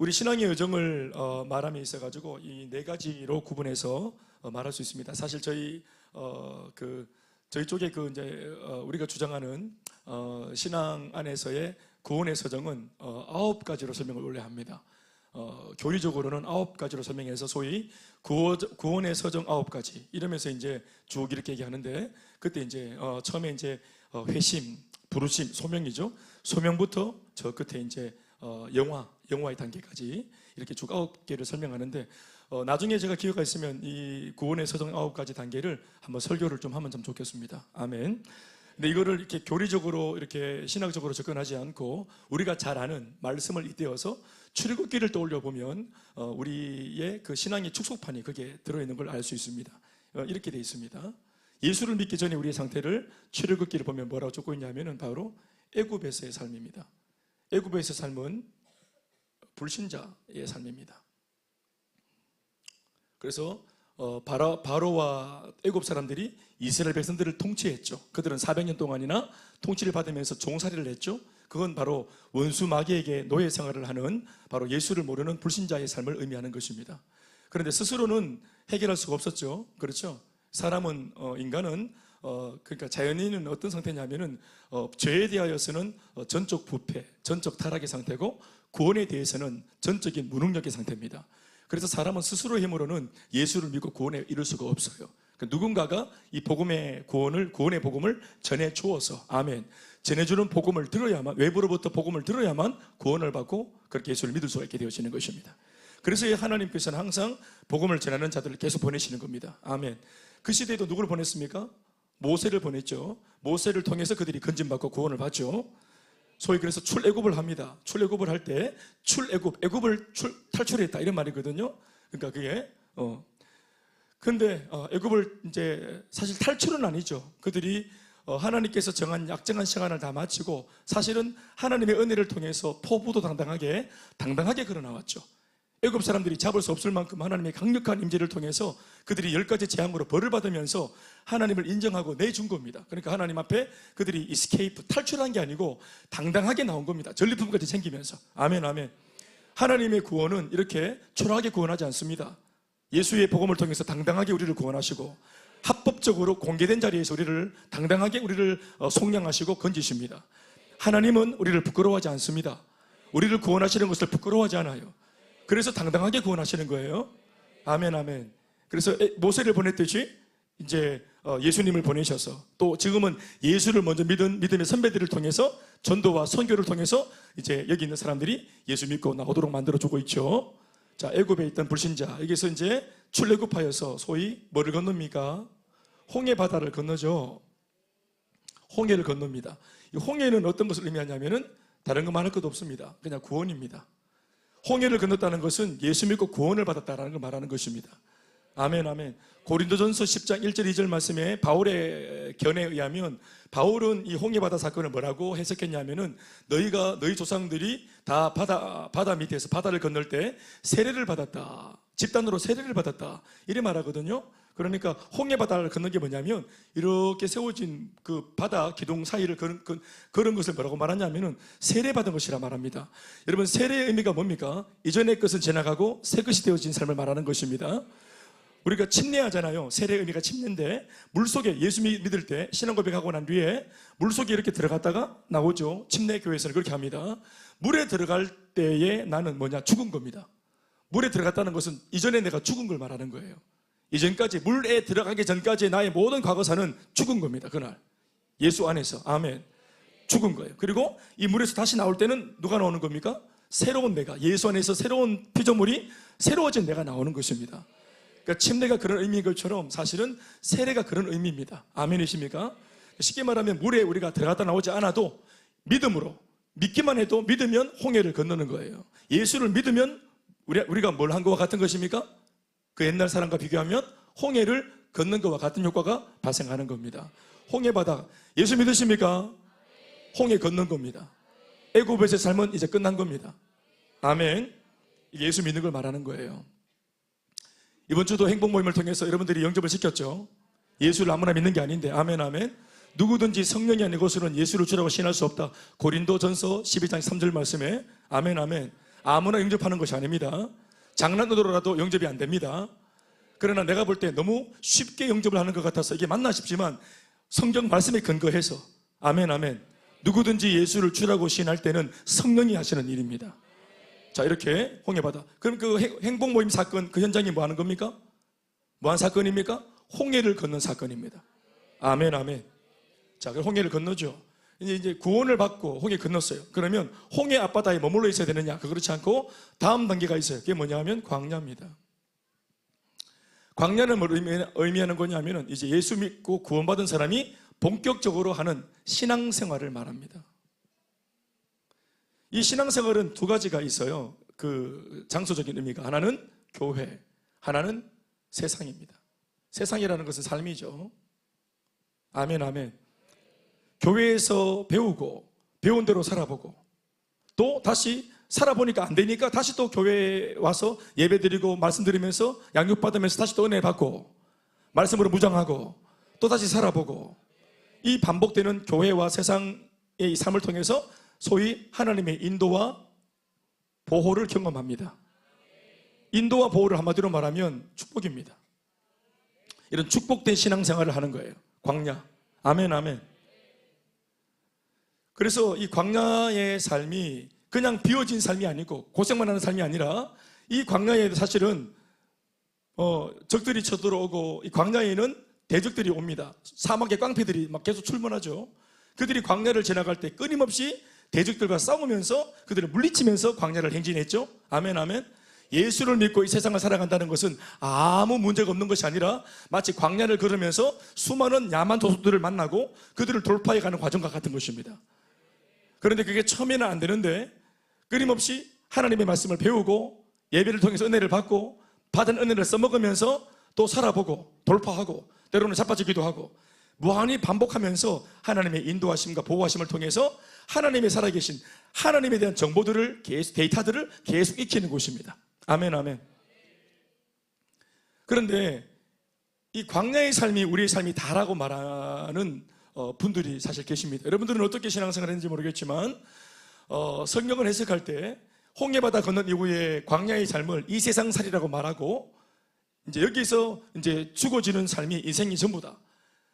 우리 신앙의 여정을 말함에 있어가지고 이 네 가지로 구분해서 말할 수 있습니다. 사실 저희 쪽에 우리가 주장하는 신앙 안에서의 구원의 서정은 9가지로 설명을 원래 합니다. 교리적으로는 9가지로 설명해서 소위 구원의 서정 9가지 이러면서 이제 쭉 이렇게 얘기하는데, 그때 이제 처음에 이제 회심, 부르심, 소명이죠. 소명부터 저 끝에 이제 영화의 단계까지 이렇게 쭉 9개를 설명하는데, 나중에 제가 기회가 있으면 이 구원의 서정 9가지 단계를 한번 설교를 좀 하면 좀 좋겠습니다. 아멘. 근데 이거를 이렇게 교리적으로 이렇게 신학적으로 접근하지 않고 우리가 잘 아는 말씀을 잇대어서 출애굽기를 떠올려 보면 우리의 그 신앙의 축소판이 거기에 들어있는 걸 알 수 있습니다. 이렇게 되어 있습니다. 예수를 믿기 전에 우리의 상태를 출애굽기를 보면 뭐라고 적고 있냐면은 바로 애굽에서의 삶입니다. 애굽에서의 삶은 불신자의 삶입니다. 그래서 바로와 애굽 사람들이 이스라엘 백성들을 통치했죠. 그들은 400년 동안이나 통치를 받으면서 종살이를 했죠. 그건 바로 원수 마귀에게 노예 생활을 하는 바로 예수를 모르는 불신자의 삶을 의미하는 것입니다. 그런데 스스로는 해결할 수가 없었죠. 그렇죠? 사람은 인간은 그러니까 자연인은 어떤 상태냐면은 죄에 대하여서는 전적 부패, 전적 타락의 상태고, 구원에 대해서는 전적인 무능력의 상태입니다. 그래서 사람은 스스로의 힘으로는 예수를 믿고 구원에 이룰 수가 없어요. 누군가가 이 구원의 복음을 전해 주어서, 아멘, 전해주는 복음을 들어야만, 외부로부터 복음을 들어야만 구원을 받고 그렇게 예수를 믿을 수가 있게 되어지는 것입니다. 그래서 하나님께서는 항상 복음을 전하는 자들을 계속 보내시는 겁니다. 아멘. 그 시대에도 누구를 보냈습니까? 모세를 보냈죠. 모세를 통해서 그들이 건진받고 구원을 받죠. 소위 그래서 출애굽을 합니다. 출애굽을 할 때 애굽을 탈출했다 이런 말이거든요. 그러니까 그게 근데 애굽을 이제 사실 탈출은 아니죠. 그들이 하나님께서 정한 약정한 시간을 다 마치고 사실은 하나님의 은혜를 통해서 포부도 당당하게 걸어 나왔죠. 애굽 사람들이 잡을 수 없을 만큼 하나님의 강력한 임재를 통해서 그들이 10가지 재앙으로 벌을 받으면서 하나님을 인정하고 내준 겁니다. 그러니까 하나님 앞에 그들이 이스케이프, 탈출한 게 아니고 당당하게 나온 겁니다. 전리품까지 챙기면서. 아멘, 아멘. 하나님의 구원은 이렇게 초라하게 구원하지 않습니다. 예수의 복음을 통해서 당당하게 우리를 구원하시고, 합법적으로 공개된 자리에서 당당하게 우리를 속량하시고 건지십니다. 하나님은 우리를 부끄러워하지 않습니다. 우리를 구원하시는 것을 부끄러워하지 않아요. 그래서 당당하게 구원하시는 거예요. 아멘, 아멘. 그래서 모세를 보냈듯이 이제 예수님을 보내셔서, 또 지금은 예수를 먼저 믿은 믿음의 선배들을 통해서 전도와 선교를 통해서 이제 여기 있는 사람들이 예수 믿고 나오도록 만들어주고 있죠. 자, 애굽에 있던 불신자, 여기서 이제 출애굽하여서 소위 뭐를 건넙니까? 홍해 바다를 건너죠. 홍해를 건넙니다. 이 홍해는 어떤 것을 의미하냐면은 다른 거 말할 것도 없습니다. 그냥 구원입니다. 홍해를 건넜다는 것은 예수 믿고 구원을 받았다는 걸 말하는 것입니다. 아멘, 아멘. 고린도전서 10장 1절 2절 말씀에 바울의 견해에 의하면, 바울은 이 홍해바다 사건을 뭐라고 해석했냐면은 너희 조상들이 다 바다 밑에서 바다를 건널 때 세례를 받았다, 집단으로 세례를 받았다 이래 말하거든요. 그러니까 홍해바다를 건넌 게 뭐냐면 이렇게 세워진 그 바다 기둥 사이를 걸은 것을 뭐라고 말하냐면은 세례받은 것이라 말합니다. 여러분, 세례의 의미가 뭡니까? 이전의 것은 지나가고 새 것이 되어진 삶을 말하는 것입니다. 우리가 침례하잖아요. 세례의 의미가 침례인데, 물속에 예수 믿을 때 신앙 고백하고 난 뒤에 물속에 이렇게 들어갔다가 나오죠. 침례교회에서는 그렇게 합니다. 물에 들어갈 때에 나는 뭐냐? 죽은 겁니다. 물에 들어갔다는 것은 이전에 내가 죽은 걸 말하는 거예요. 이전까지, 물에 들어가기 전까지 나의 모든 과거사는 죽은 겁니다. 그날 예수 안에서. 아멘. 죽은 거예요. 그리고 이 물에서 다시 나올 때는 누가 나오는 겁니까? 새로운 내가, 예수 안에서 새로운 피조물이, 새로워진 내가 나오는 것입니다. 그러니까 침례가 그런 의미인 것처럼 사실은 세례가 그런 의미입니다. 아멘이십니까? 쉽게 말하면 물에 우리가 들어갔다 나오지 않아도 믿음으로, 믿기만 해도, 믿으면 홍해를 건너는 거예요. 예수를 믿으면 우리가 뭘 한 것과 같은 것입니까? 그 옛날 사람과 비교하면 홍해를 걷는 것과 같은 효과가 발생하는 겁니다. 홍해바다, 예수 믿으십니까? 홍해 걷는 겁니다. 애굽에서의 삶은 이제 끝난 겁니다. 아멘. 이게 예수 믿는 걸 말하는 거예요. 이번 주도 행복 모임을 통해서 여러분들이 영접을 시켰죠. 예수를 아무나 믿는 게 아닌데, 아멘 아멘. 누구든지 성령이 아닌 것으로는 예수를 주라고 시인할 수 없다. 고린도전서 12장 3절 말씀에 아멘 아멘. 아무나 영접하는 것이 아닙니다. 장난으로라도 영접이 안 됩니다. 그러나 내가 볼 때 너무 쉽게 영접을 하는 것 같아서 이게 맞나 싶지만 성경 말씀에 근거해서 아멘 아멘. 누구든지 예수를 주라고 시인할 때는 성령이 하시는 일입니다. 자, 이렇게 홍해바다. 그럼 그 행복 모임 사건, 그 현장이 뭐 하는 겁니까? 뭐 한 사건입니까? 홍해를 건넌 사건입니다. 아멘 아멘. 자, 그럼 홍해를 건너죠. 이제 구원을 받고 홍해 건넜어요. 그러면 홍해 앞바다에 머물러 있어야 되느냐? 그렇지 않고 다음 단계가 있어요. 그게 뭐냐 하면 광야입니다. 광야는 뭘 의미하는 거냐면은 이제 예수 믿고 구원받은 사람이 본격적으로 하는 신앙생활을 말합니다. 이 신앙생활은 두 가지가 있어요. 그 장소적인 의미가. 하나는 교회, 하나는 세상입니다. 세상이라는 것은 삶이죠. 아멘 아멘. 교회에서 배우고 배운 대로 살아보고 또 다시 살아보니까 안 되니까 다시 또 교회에 와서 예배드리고 말씀드리면서 양육받으면서 다시 또 은혜 받고 말씀으로 무장하고 또 다시 살아보고 이 반복되는 교회와 세상의 이 삶을 통해서 소위 하나님의 인도와 보호를 경험합니다. 인도와 보호를 한마디로 말하면 축복입니다. 이런 축복된 신앙생활을 하는 거예요. 광야. 아멘 아멘. 그래서 이 광야의 삶이 그냥 비워진 삶이 아니고 고생만 하는 삶이 아니라 이 광야에 사실은 적들이 쳐들어오고 이 광야에는 대적들이 옵니다. 사막의 깡패들이 막 계속 출몰하죠. 그들이 광야를 지나갈 때 끊임없이 대적들과 싸우면서 그들을 물리치면서 광야를 행진했죠. 아멘 아멘. 예수를 믿고 이 세상을 살아간다는 것은 아무 문제가 없는 것이 아니라 마치 광야를 걸으면서 수많은 야만 도둑들을 만나고 그들을 돌파해가는 과정과 같은 것입니다. 그런데 그게 처음에는 안 되는데 끊임없이 하나님의 말씀을 배우고 예배를 통해서 은혜를 받고 받은 은혜를 써먹으면서 또 살아보고 돌파하고 때로는 자빠지기도 하고 무한히 반복하면서 하나님의 인도하심과 보호하심을 통해서 하나님의 살아계신 하나님에 대한 정보들을 데이터들을 계속 익히는 곳입니다. 아멘 아멘. 그런데 이 광야의 삶이 우리의 삶이 다라고 말하는 분들이 사실 계십니다. 여러분들은 어떻게 신앙생활을 했는지 모르겠지만 성경을 해석할 때 홍해바다 건넌 이후에 광야의 삶을 이 세상살이라고 말하고 이제 여기서 이제 죽어지는 삶이 인생이 전부다.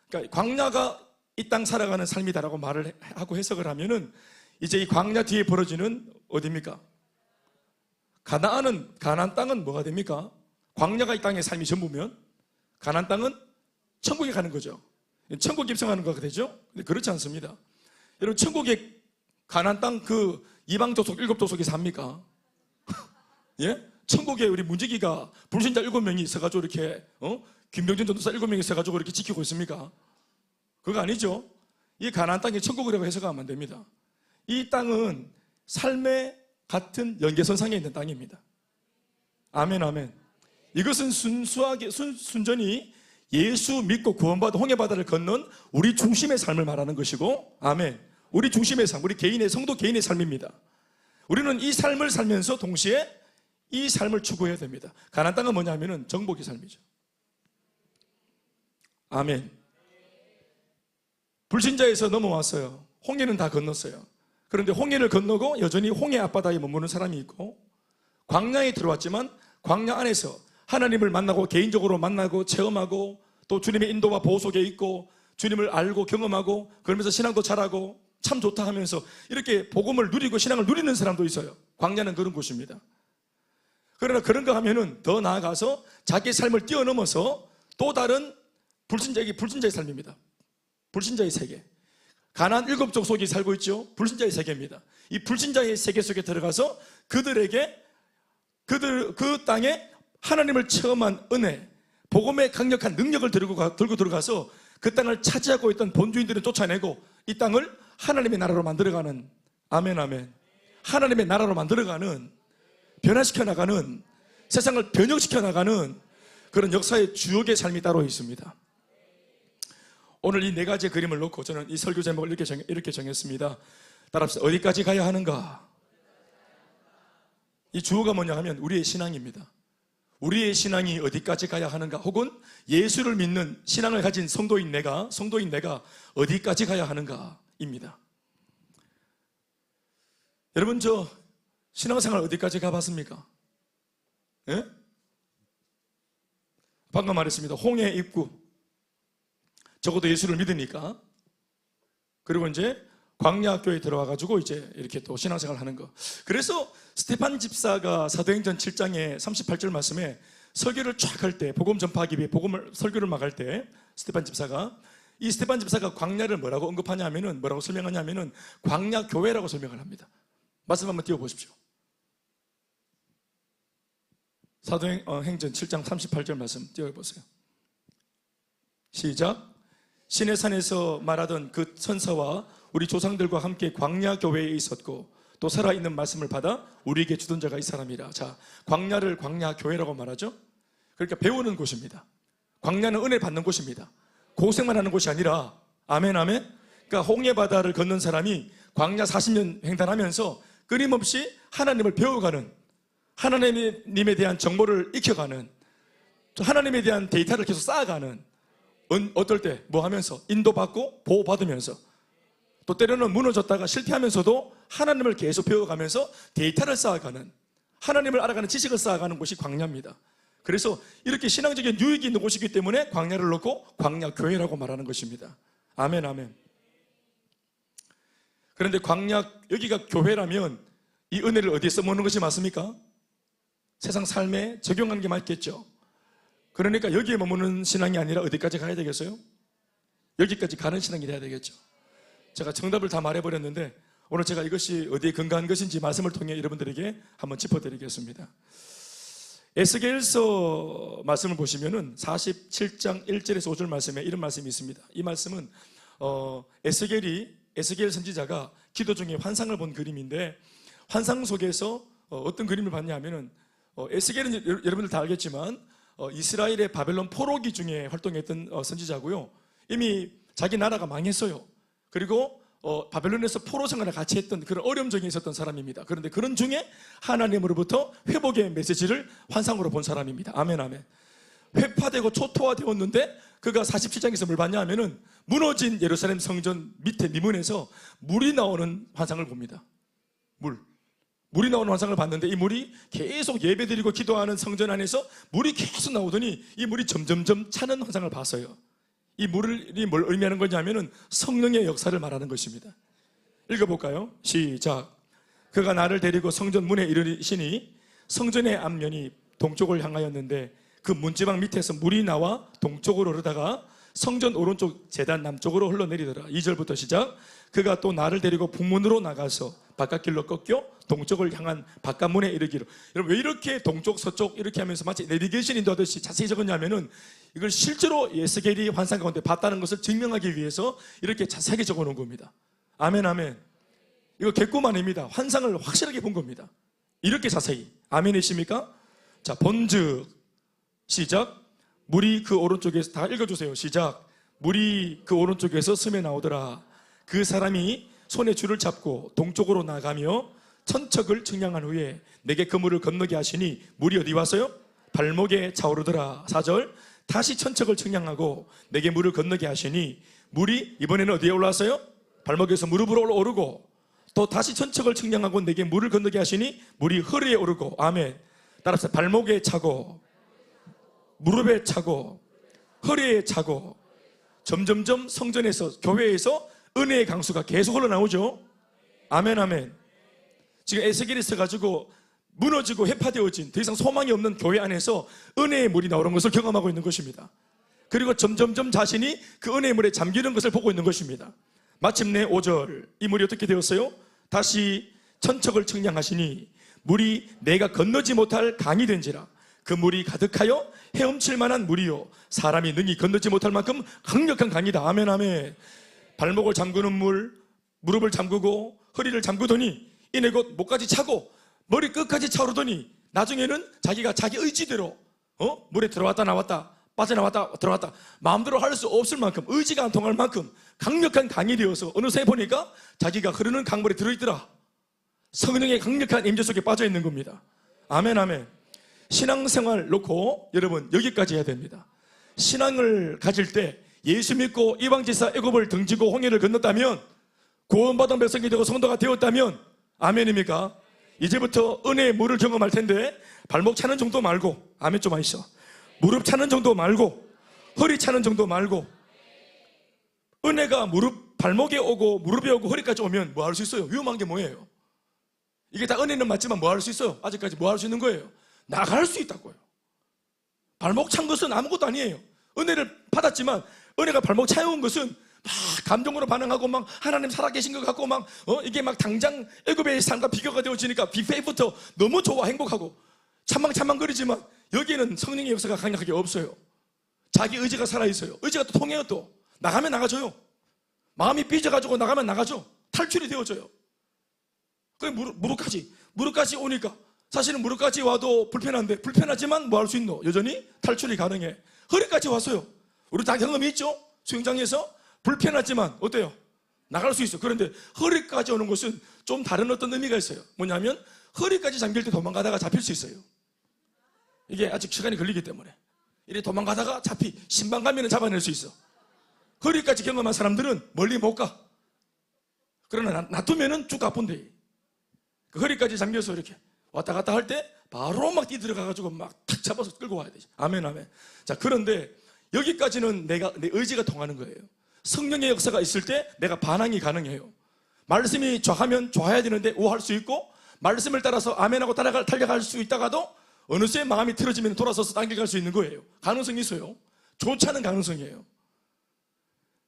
그러니까 광야가 이 땅 살아가는 삶이다라고 말을 하고 해석을 하면은 이제 이 광야 뒤에 벌어지는 어디입니까? 가나안 땅은 뭐가 됩니까? 광야가 이 땅의 삶이 전부면 가나안 땅은 천국에 가는 거죠. 천국 입성하는 거가 되죠. 근데 그렇지 않습니다. 여러분 천국에 가나안 땅 그 이방 족속 7족속이 삽니까? 예? 천국에 우리 문지기가 불신자 7명이 있어가지고 이렇게 김병준 전도사 7명이 있어가지고 이렇게 지키고 있습니까? 그거 아니죠. 이 가나안 땅이 천국이라고 해석하면 안 됩니다. 이 땅은 삶의 같은 연계선상에 있는 땅입니다. 아멘 아멘. 이것은 순전히 예수 믿고 구원받아 홍해바다를 건넌 우리 중심의 삶을 말하는 것이고 아멘. 우리 중심의 삶, 우리 개인의 성도 개인의 삶입니다. 우리는 이 삶을 살면서 동시에 이 삶을 추구해야 됩니다. 가나안 땅은 뭐냐면은 정복의 삶이죠. 아멘. 불신자에서 넘어왔어요. 홍해는 다 건넜어요. 그런데 홍해를 건너고 여전히 홍해 앞바다에 머무는 사람이 있고 광야에 들어왔지만 광야 안에서 하나님을 만나고 개인적으로 만나고 체험하고 또 주님의 인도와 보호 속에 있고 주님을 알고 경험하고 그러면서 신앙도 잘하고 참 좋다 하면서 이렇게 복음을 누리고 신앙을 누리는 사람도 있어요. 광야는 그런 곳입니다. 그러나 그런 거 하면은 더 나아가서 자기의 삶을 뛰어넘어서 또 다른 불신자의 삶입니다. 불신자의 세계. 가나안 7족속이 살고 있죠. 불신자의 세계입니다. 이 불신자의 세계 속에 들어가서 그들에게 그 땅에 하나님을 체험한 은혜, 복음의 강력한 능력을 들고 들어가서 그 땅을 차지하고 있던 본주인들을 쫓아내고 이 땅을 하나님의 나라로 만들어가는 아멘 아멘. 하나님의 나라로 만들어가는 변화시켜 나가는 세상을 변형시켜 나가는 그런 역사의 주역의 삶이 따로 있습니다. 오늘 이 4가지의 그림을 놓고 저는 이 설교 제목을 이렇게 정했습니다. 따라합시다. 어디까지 가야 하는가? 이 주어가 뭐냐 하면 우리의 신앙입니다. 우리의 신앙이 어디까지 가야 하는가, 혹은 예수를 믿는 신앙을 가진 성도인 내가 어디까지 가야 하는가입니다. 여러분, 저 신앙생활 어디까지 가봤습니까? 예? 방금 말했습니다. 홍해 입구. 적어도 예수를 믿으니까. 그리고 이제 광야학교에 들어와가지고 이제 이렇게 또 신앙생활을 하는 거. 그래서 스테판 집사가 사도행전 7장에 38절 말씀에 설교를 쫙 할 때, 복음 전파하기 위해 설교를 막 할 때, 스테판 집사가 광야를 뭐라고 언급하냐 하면은, 뭐라고 설명하냐 하면은 광야교회라고 설명을 합니다. 말씀 한번 띄워보십시오. 사도행전 7장 38절 말씀 띄워보세요. 시작. 신의 산에서 말하던 그 천사와 우리 조상들과 함께 광야교회에 있었고 또 살아있는 말씀을 받아 우리에게 주던 자가 이 사람이라. 자, 광야를 광야교회라고 말하죠. 그러니까 배우는 곳입니다. 광야는 은혜 받는 곳입니다. 고생만 하는 곳이 아니라, 아멘 아멘. 그러니까 홍해바다를 건넌 사람이 광야 40년 횡단하면서 끊임없이 하나님을 배워가는, 하나님에 대한 정보를 익혀가는, 하나님에 대한 데이터를 계속 쌓아가는, 어떨 때 뭐 하면서 인도받고 보호받으면서, 또 때로는 무너졌다가 실패하면서도 하나님을 계속 배워가면서 데이터를 쌓아가는, 하나님을 알아가는 지식을 쌓아가는 곳이 광야입니다. 그래서 이렇게 신앙적인 유익이 있는 곳이기 때문에 광야를 놓고 광야교회라고 말하는 것입니다. 아멘 아멘. 그런데 여기가 교회라면 이 은혜를 어디에 써먹는 것이 맞습니까? 세상 삶에 적용하는 게 맞겠죠. 그러니까 여기에 머무는 신앙이 아니라 어디까지 가야 되겠어요? 여기까지 가는 신앙이 돼야 되겠죠. 제가 정답을 다 말해버렸는데 오늘 제가 이것이 어디에 근거한 것인지 말씀을 통해 여러분들에게 한번 짚어드리겠습니다. 에스겔서 말씀을 보시면은 47장 1절에서 5절 말씀에 이런 말씀이 있습니다. 이 말씀은 에스겔 선지자가 기도 중에 환상을 본 그림인데, 환상 속에서 어떤 그림을 봤냐 하면은, 에스겔은 여러분들 다 알겠지만 이스라엘의 바벨론 포로기 중에 활동했던 선지자고요. 이미 자기 나라가 망했어요. 그리고 바벨론에서 포로 생활을 같이 했던 그런 어려움 중에 있었던 사람입니다. 그런데 그런 중에 하나님으로부터 회복의 메시지를 환상으로 본 사람입니다. 아멘 아멘. 회파되고 초토화되었는데 그가 47장에서 뭘 봤냐 하면은 무너진 예루살렘 성전 밑에 미문에서 물이 나오는 환상을 봅니다. 물이 나오는 환상을 봤는데, 이 물이 계속 예배드리고 기도하는 성전 안에서 물이 계속 나오더니 이 물이 점점점 차는 환상을 봤어요. 이 물이 뭘 의미하는 거냐면은 성령의 역사를 말하는 것입니다. 읽어볼까요? 시작. 그가 나를 데리고 성전 문에 이르시니 성전의 앞면이 동쪽을 향하였는데 그 문지방 밑에서 물이 나와 동쪽으로 흐르다가 성전 오른쪽 제단 남쪽으로 흘러내리더라. 2절부터 시작. 그가 또 나를 데리고 북문으로 나가서 바깥길로 꺾여 동쪽을 향한 바깥문에 이르기로. 여러분, 왜 이렇게 동쪽 서쪽 이렇게 하면서 마치 내비게이션 인도하듯이 자세히 적었냐면은 이걸 실제로 에스겔이 환상 가운데 봤다는 것을 증명하기 위해서 이렇게 자세하게 적어놓은 겁니다. 아멘 아멘. 이거 개꿈 아닙니다. 환상을 확실하게 본 겁니다. 이렇게 자세히. 아멘이십니까? 자, 본즉 시작. 물이 그 오른쪽에서, 다 읽어주세요. 시작. 물이 그 오른쪽에서 스며 나오더라. 그 사람이 손에 줄을 잡고 동쪽으로 나가며 천척을 측량한 후에 내게 그 물을 건너게 하시니 물이 어디 왔어요? 발목에 차오르더라. 4절. 다시 천척을 측량하고 내게 물을 건너게 하시니 물이 이번에는 어디에 올라왔어요? 발목에서 무릎으로 오르고, 또 다시 천척을 측량하고 내게 물을 건너게 하시니 물이 허리에 오르고. 아멘. 따라서 발목에 차고 무릎에 차고 허리에 차고, 점점점 성전에서, 교회에서 은혜의 강수가 계속 흘러나오죠. 아멘 아멘. 지금 에스겔이 있어가지고 무너지고 해파되어진, 더 이상 소망이 없는 교회 안에서 은혜의 물이 나오는 것을 경험하고 있는 것입니다. 그리고 점점점 자신이 그 은혜의 물에 잠기는 것을 보고 있는 것입니다. 마침내 5절, 이 물이 어떻게 되었어요? 다시 천척을 측량하시니 물이 내가 건너지 못할 강이 된지라. 그 물이 가득하여 헤엄칠 만한 물이요 사람이 능히 건너지 못할 만큼 강력한 강이다. 아멘 아멘. 발목을 잠그는 물, 무릎을 잠그고 허리를 잠그더니 이내 곧 목까지 차고 머리 끝까지 차오르더니 나중에는 자기가 자기 의지대로 물에 들어왔다 나왔다 빠져나왔다 들어왔다 마음대로 할 수 없을 만큼, 의지가 안 통할 만큼 강력한 강이 되어서 어느새 보니까 자기가 흐르는 강물에 들어있더라. 성령의 강력한 임재 속에 빠져 있는 겁니다. 아멘, 아멘. 신앙생활 놓고 여러분 여기까지 해야 됩니다. 신앙을 가질 때 예수 믿고 이방지사 애굽을 등지고 홍해를 건넜다면, 구원받은 백성이 되고 성도가 되었다면, 아멘입니까? 이제부터 은혜의 물을 경험할 텐데, 발목 차는 정도 말고, 아멘 좀 하시죠. 무릎 차는 정도 말고, 허리 차는 정도 말고, 은혜가 발목에 오고 무릎에 오고 허리까지 오면 뭐 할 수 있어요? 위험한 게 뭐예요? 이게 다 은혜는 맞지만 뭐 할 수 있어요? 아직까지 뭐 할 수 있는 거예요? 나갈 수 있다고요. 발목 찬 것은 아무것도 아니에요. 은혜를 받았지만 은혜가 발목 차여온 것은 막 감정으로 반응하고 막 하나님 살아계신 것 같고 막 이게 막 당장 애굽의 삶과 비교가 되어지니까 비페이부터 너무 좋아 행복하고 찬망찬망거리지만, 여기에는 성령의 역사가 강력하게 없어요. 자기 의지가 살아있어요. 의지가 또 통해요. 또 나가면 나가줘요. 마음이 삐져가지고 나가면 나가죠. 탈출이 되어져요. 그게 무릎까지 오니까, 사실은 무릎까지 와도 불편한데, 불편하지만 뭐 할 수 있노? 여전히 탈출이 가능해. 허리까지 왔어요. 우리 다 경험이 있죠? 수영장에서 불편하지만 어때요? 나갈 수 있어. 그런데 허리까지 오는 것은 좀 다른 어떤 의미가 있어요. 뭐냐면 허리까지 잠길 때 도망가다가 잡힐 수 있어요. 이게 아직 시간이 걸리기 때문에. 이렇게 도망가다가 신방 가면 잡아낼 수 있어. 허리까지 경험한 사람들은 멀리 못 가. 그러나 놔두면은 쭉 아픈데, 그 허리까지 잠겨서 이렇게 왔다 갔다 할 때 바로 막 뛰들어가가지고 막 탁 잡아서 끌고 와야 되죠. 아멘, 아멘. 자, 그런데 여기까지는 내 의지가 통하는 거예요. 성령의 역사가 있을 때 내가 반항이 가능해요. 말씀이 좌하면 좌해야 되는데 우할 수 있고, 말씀을 따라서 아멘하고 달려갈 수 있다가도 어느새 마음이 틀어지면 돌아서서 당겨갈 수 있는 거예요. 가능성이 있어요. 좋지 않은 가능성이에요.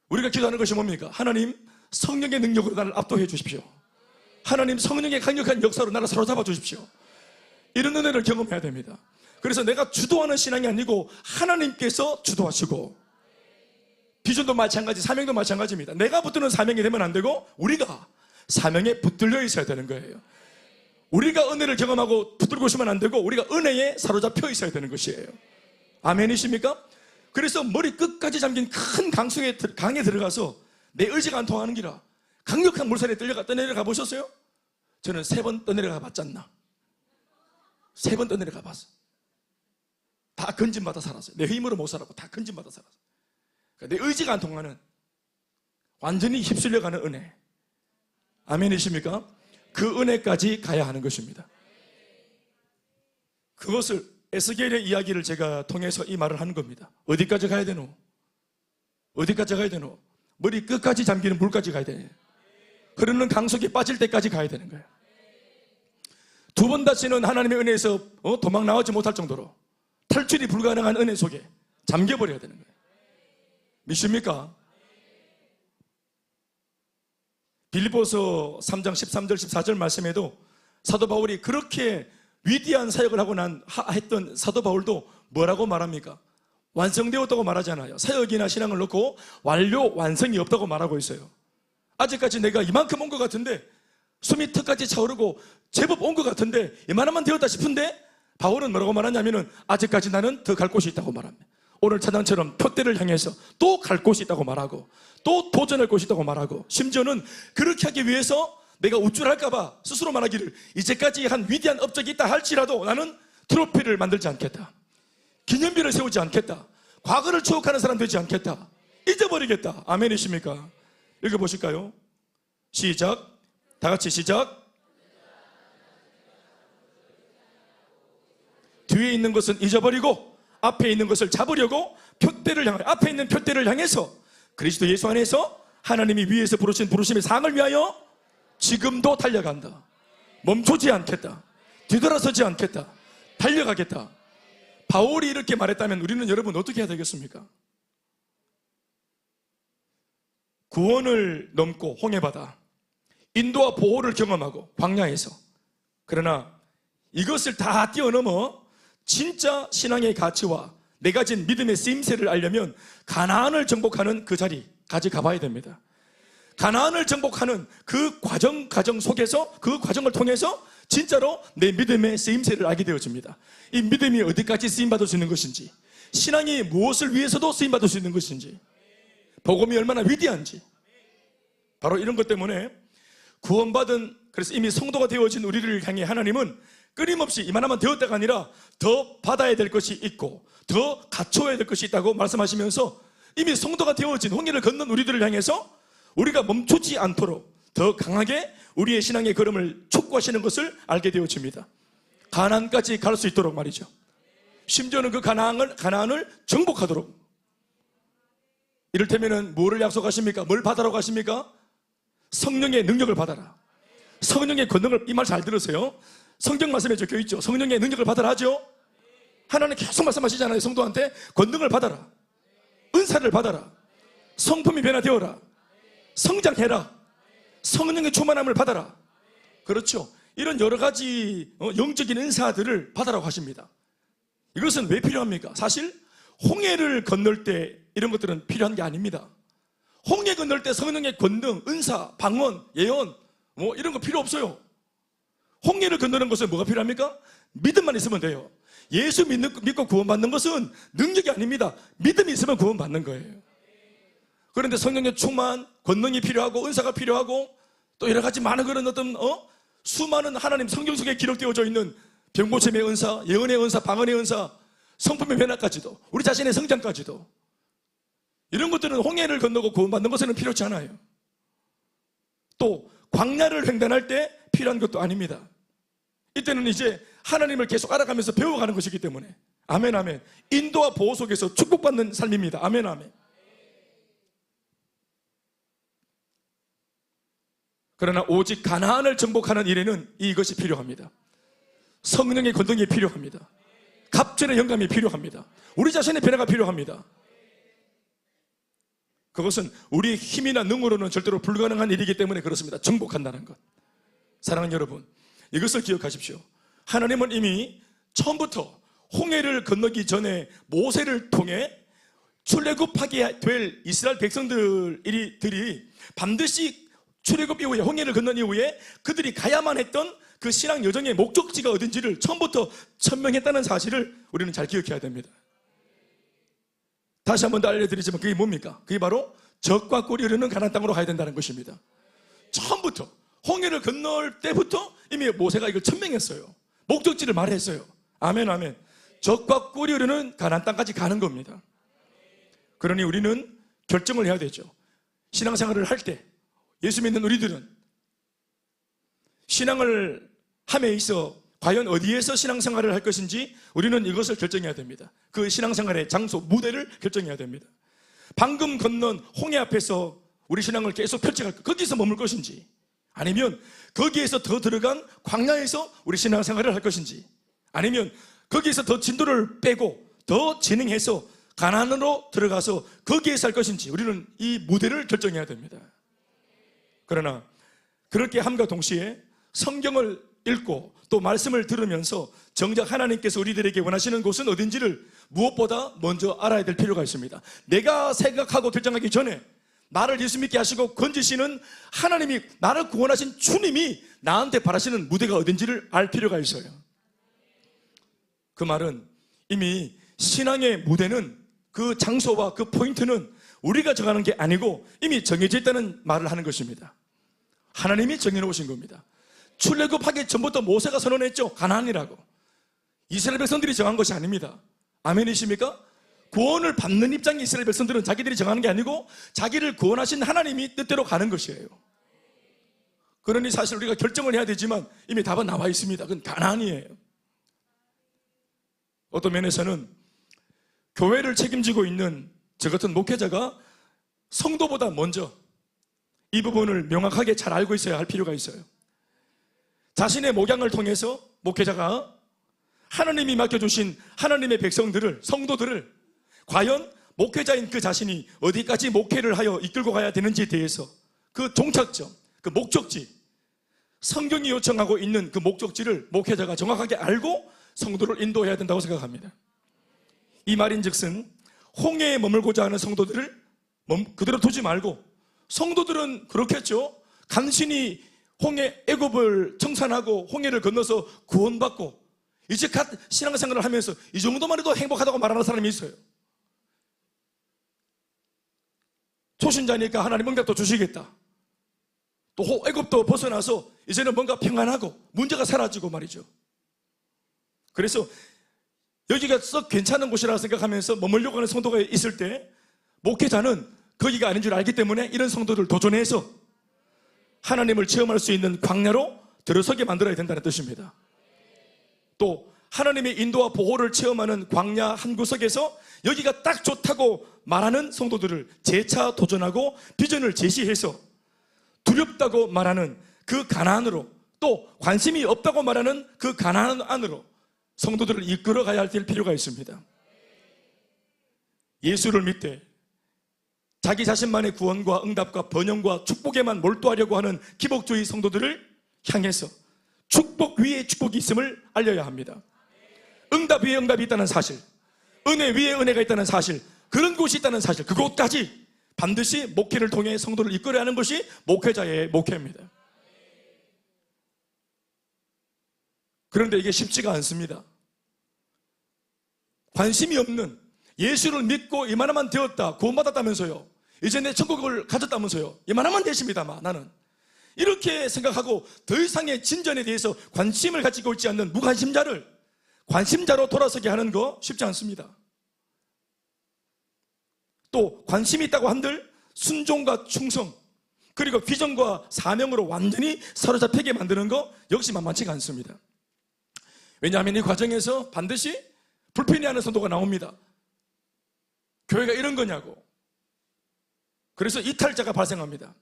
우리가 기도하는 것이 뭡니까? 하나님, 성령의 능력으로 나를 압도해 주십시오. 하나님, 성령의 강력한 역사로 나를 사로잡아 주십시오. 이런 은혜를 경험해야 됩니다. 그래서 내가 주도하는 신앙이 아니고 하나님께서 주도하시고, 비전도 마찬가지, 사명도 마찬가지입니다. 내가 붙드는 사명이 되면 안 되고 우리가 사명에 붙들려 있어야 되는 거예요. 우리가 은혜를 경험하고 붙들고 있으면 안 되고 우리가 은혜에 사로잡혀 있어야 되는 것이에요. 아멘이십니까? 그래서 머리 끝까지 잠긴 큰 강에 들어가서 내 의지가 안 통하는 기라 강력한 물살에 떠내려가 보셨어요? 저는 3번 떠내려가 봤잖나. 3번 떠내려가 봤어. 다 건진받아 살았어요. 내 힘으로 못 살았고 다 건진받아 살았어요. 그러니까 내 의지가 안 통하는, 완전히 휩쓸려가는 은혜. 아멘이십니까? 그 은혜까지 가야 하는 것입니다. 그것을 에스겔의 이야기를 제가 통해서 이 말을 하는 겁니다. 어디까지 가야 되노? 어디까지 가야 되노? 머리 끝까지 잠기는 물까지 가야 돼. 흐르는 강 속에 빠질 때까지 가야 되는 거예요. 2번 다시는 하나님의 은혜에서 도망 나오지 못할 정도로 탈출이 불가능한 은혜 속에 잠겨버려야 되는 거예요. 믿습니까? 빌립보서 3장 13절 14절 말씀에도 사도 바울이 그렇게 위대한 사역을 하고 했던 사도 바울도 뭐라고 말합니까? 완성되었다고 말하잖아요. 사역이나 신앙을 놓고 완성이 없다고 말하고 있어요. 아직까지 내가 이만큼 온 것 같은데, 숨이 턱까지 차오르고 제법 온 것 같은데 이만하면 되었다 싶은데, 바울은 뭐라고 말하냐면은 아직까지 나는 더 갈 곳이 있다고 말합니다. 오늘 찬양처럼 표대를 향해서 또 갈 곳이 있다고 말하고, 또 도전할 곳이 있다고 말하고, 심지어는 그렇게 하기 위해서 내가 우쭐할까봐 스스로 말하기를 이제까지 한 위대한 업적이 있다 할지라도 나는 트로피를 만들지 않겠다, 기념비를 세우지 않겠다, 과거를 추억하는 사람 되지 않겠다, 잊어버리겠다. 아멘이십니까? 읽어보실까요? 시작. 다 같이 시작. 뒤에 있는 것은 잊어버리고 앞에 있는 것을 잡으려고 앞에 있는 표대를 향해서 그리스도 예수 안에서 하나님이 위에서 부르신 부르심의 상을 위하여 지금도 달려간다. 멈추지 않겠다. 뒤돌아서지 않겠다. 달려가겠다. 바울이 이렇게 말했다면 우리는 여러분 어떻게 해야 되겠습니까? 구원을 넘고 홍해바다, 인도와 보호를 경험하고 광야에서, 그러나 이것을 다 뛰어넘어 진짜 신앙의 가치와 내 가진 믿음의 쓰임새를 알려면 가나안을 정복하는 그 자리까지 가봐야 됩니다. 가나안을 정복하는 그 과정 속에서, 그 과정을 통해서 진짜로 내 믿음의 쓰임새를 알게 되어집니다. 이 믿음이 어디까지 쓰임받을 수 있는 것인지, 신앙이 무엇을 위해서도 쓰임받을 수 있는 것인지, 복음이 얼마나 위대한지. 바로 이런 것 때문에 구원받은, 그래서 이미 성도가 되어진 우리를 향해 하나님은 끊임없이 이만하면 되었다가 아니라 더 받아야 될 것이 있고 더 갖춰야 될 것이 있다고 말씀하시면서 이미 성도가 되어진 홍해를 건넌 우리들을 향해서 우리가 멈추지 않도록 더 강하게 우리의 신앙의 걸음을 촉구하시는 것을 알게 되어집니다. 가나안까지 갈 수 있도록 말이죠. 심지어는 그 가나안을 정복하도록. 이를테면 뭐를 약속하십니까? 뭘 받으라고 하십니까? 성령의 능력을 받아라. 성령의 권능을, 이 말 잘 들으세요. 성경 말씀에 적혀 있죠. 성령의 능력을 받아라 하죠. 하나님 계속 말씀하시잖아요. 성도한테 권능을 받아라, 은사를 받아라, 성품이 변화되어라, 성장해라, 성령의 충만함을 받아라. 그렇죠. 이런 여러 가지 영적인 은사들을 받아라고 하십니다. 이것은 왜 필요합니까? 사실 홍해를 건널 때 이런 것들은 필요한 게 아닙니다. 홍해 건널 때 성령의 권능, 은사, 방언, 예언 이런 거 필요 없어요. 홍해를 건너는 것은 뭐가 필요합니까? 믿음만 있으면 돼요. 예수 믿고 구원받는 것은 능력이 아닙니다. 믿음이 있으면 구원받는 거예요. 그런데 성령의 충만, 권능이 필요하고 은사가 필요하고 또 여러 가지 많은 그런 어떤 수많은 하나님 성경 속에 기록되어져 있는 병고침의 은사, 예언의 은사, 방언의 은사, 성품의 변화까지도, 우리 자신의 성장까지도, 이런 것들은 홍해를 건너고 구원받는 것에는 필요치 않아요. 또 광야를 횡단할 때 필요한 것도 아닙니다. 이때는 이제 하나님을 계속 알아가면서 배워가는 것이기 때문에. 아멘, 아멘. 인도와 보호 속에서 축복받는 삶입니다. 아멘, 아멘. 그러나 오직 가나안을 정복하는 일에는 이것이 필요합니다. 성령의 권능이 필요합니다. 갑절의 영감이 필요합니다. 우리 자신의 변화가 필요합니다. 그것은 우리의 힘이나 능으로는 절대로 불가능한 일이기 때문에 그렇습니다. 정복한다는 것. 사랑하는 여러분, 이것을 기억하십시오. 하나님은 이미 처음부터 홍해를 건너기 전에 모세를 통해 출애굽하게 될 이스라엘 백성들이 반드시 출애굽 이후에, 홍해를 건넌 이후에 그들이 가야만 했던 그 신앙 여정의 목적지가 어딘지를 처음부터 천명했다는 사실을 우리는 잘 기억해야 됩니다. 다시 한 번 더 알려드리지만 그게 뭡니까? 그게 바로 적과 꿀이 흐르는 가나안 땅으로 가야 된다는 것입니다. 처음부터 홍해를 건널 때부터 이미 모세가 이걸 천명했어요. 목적지를 말했어요. 아멘, 아멘. 적과 꿀이 흐르는 가나안 땅까지 가는 겁니다. 그러니 우리는 결정을 해야 되죠. 신앙생활을 할 때 예수 믿는 우리들은 신앙을 함에 있어 과연 어디에서 신앙생활을 할 것인지 우리는 이것을 결정해야 됩니다. 그 신앙생활의 장소, 무대를 결정해야 됩니다. 방금 건넌 홍해 앞에서 우리 신앙을 계속 펼쳐갈 것, 거기서 머물 것인지, 아니면 거기에서 더 들어간 광야에서 우리 신앙생활을 할 것인지, 아니면 거기에서 더 진도를 빼고 더 진행해서 가나안으로 들어가서 거기에서 할 것인지 우리는 이 무대를 결정해야 됩니다. 그러나 그렇게 함과 동시에 성경을 읽고 또 말씀을 들으면서 정작 하나님께서 우리들에게 원하시는 곳은 어딘지를 무엇보다 먼저 알아야 될 필요가 있습니다. 내가 생각하고 결정하기 전에 나를 예수 믿게 하시고 건지시는 하나님이, 나를 구원하신 주님이 나한테 바라시는 무대가 어딘지를 알 필요가 있어요. 그 말은 이미 신앙의 무대는, 그 장소와 그 포인트는 우리가 정하는 게 아니고 이미 정해져 있다는 말을 하는 것입니다. 하나님이 정해놓으신 겁니다. 출애굽하기 전부터 모세가 선언했죠. 가나안이라고. 이스라엘 백성들이 정한 것이 아닙니다. 아멘이십니까? 구원을 받는 입장의 이스라엘 백성들은 자기들이 정하는 게 아니고 자기를 구원하신 하나님이 뜻대로 가는 것이에요. 그러니 사실 우리가 결정을 해야 되지만 이미 답은 나와 있습니다. 그건 가나안이에요. 어떤 면에서는 교회를 책임지고 있는 저 같은 목회자가 성도보다 먼저 이 부분을 명확하게 잘 알고 있어야 할 필요가 있어요. 자신의 목양을 통해서 목회자가 하나님이 맡겨주신 하나님의 백성들을, 성도들을 과연 목회자인 그 자신이 어디까지 목회를 하여 이끌고 가야 되는지에 대해서 그 종착점, 그 목적지, 성경이 요청하고 있는 그 목적지를 목회자가 정확하게 알고 성도를 인도해야 된다고 생각합니다. 이 말인즉슨 홍해에 머물고자 하는 성도들을 그대로 두지 말고, 성도들은 그렇겠죠. 간신히 홍해, 애굽을 청산하고 홍해를 건너서 구원받고 이제 갓 신앙생활을 하면서 이 정도만 해도 행복하다고 말하는 사람이 있어요. 초신자니까 하나님 응답도 주시겠다. 또 애굽도 벗어나서 이제는 뭔가 평안하고 문제가 사라지고 말이죠. 그래서 여기가 썩 괜찮은 곳이라고 생각하면서 머물려고 하는 성도가 있을 때 목회자는 거기가 아닌 줄 알기 때문에 이런 성도들 도전해서 하나님을 체험할 수 있는 광야로 들어서게 만들어야 된다는 뜻입니다. 또 하나님의 인도와 보호를 체험하는 광야 한 구석에서 여기가 딱 좋다고 말하는 성도들을 재차 도전하고 비전을 제시해서 두렵다고 말하는 그 가나안으로, 또 관심이 없다고 말하는 그 가나안 안으로 성도들을 이끌어가야 될 필요가 있습니다. 예수를 믿되 자기 자신만의 구원과 응답과 번영과 축복에만 몰두하려고 하는 기복주의 성도들을 향해서 축복 위에 축복이 있음을 알려야 합니다. 응답 위에 응답이 있다는 사실, 은혜 위에 은혜가 있다는 사실, 그런 곳이 있다는 사실, 그곳까지 반드시 목회를 통해 성도를 이끌어야 하는 것이 목회자의 목회입니다. 그런데 이게 쉽지가 않습니다. 관심이 없는, 예수를 믿고 이만하면 되었다, 구원받았다면서요, 이제 내 천국을 가졌다면서요, 이만하면 되십니다만 나는 이렇게 생각하고 더 이상의 진전에 대해서 관심을 가지고 있지 않는 무관심자를 관심자로 돌아서게 하는 거 쉽지 않습니다. 또 관심이 있다고 한들 순종과 충성, 그리고 비전과 사명으로 완전히 사로잡히게 만드는 거 역시 만만치가 않습니다. 왜냐하면 이 과정에서 반드시 불편해하는 성도가 나옵니다. 교회가 이런 거냐고. 그래서 이탈자가 발생합니다.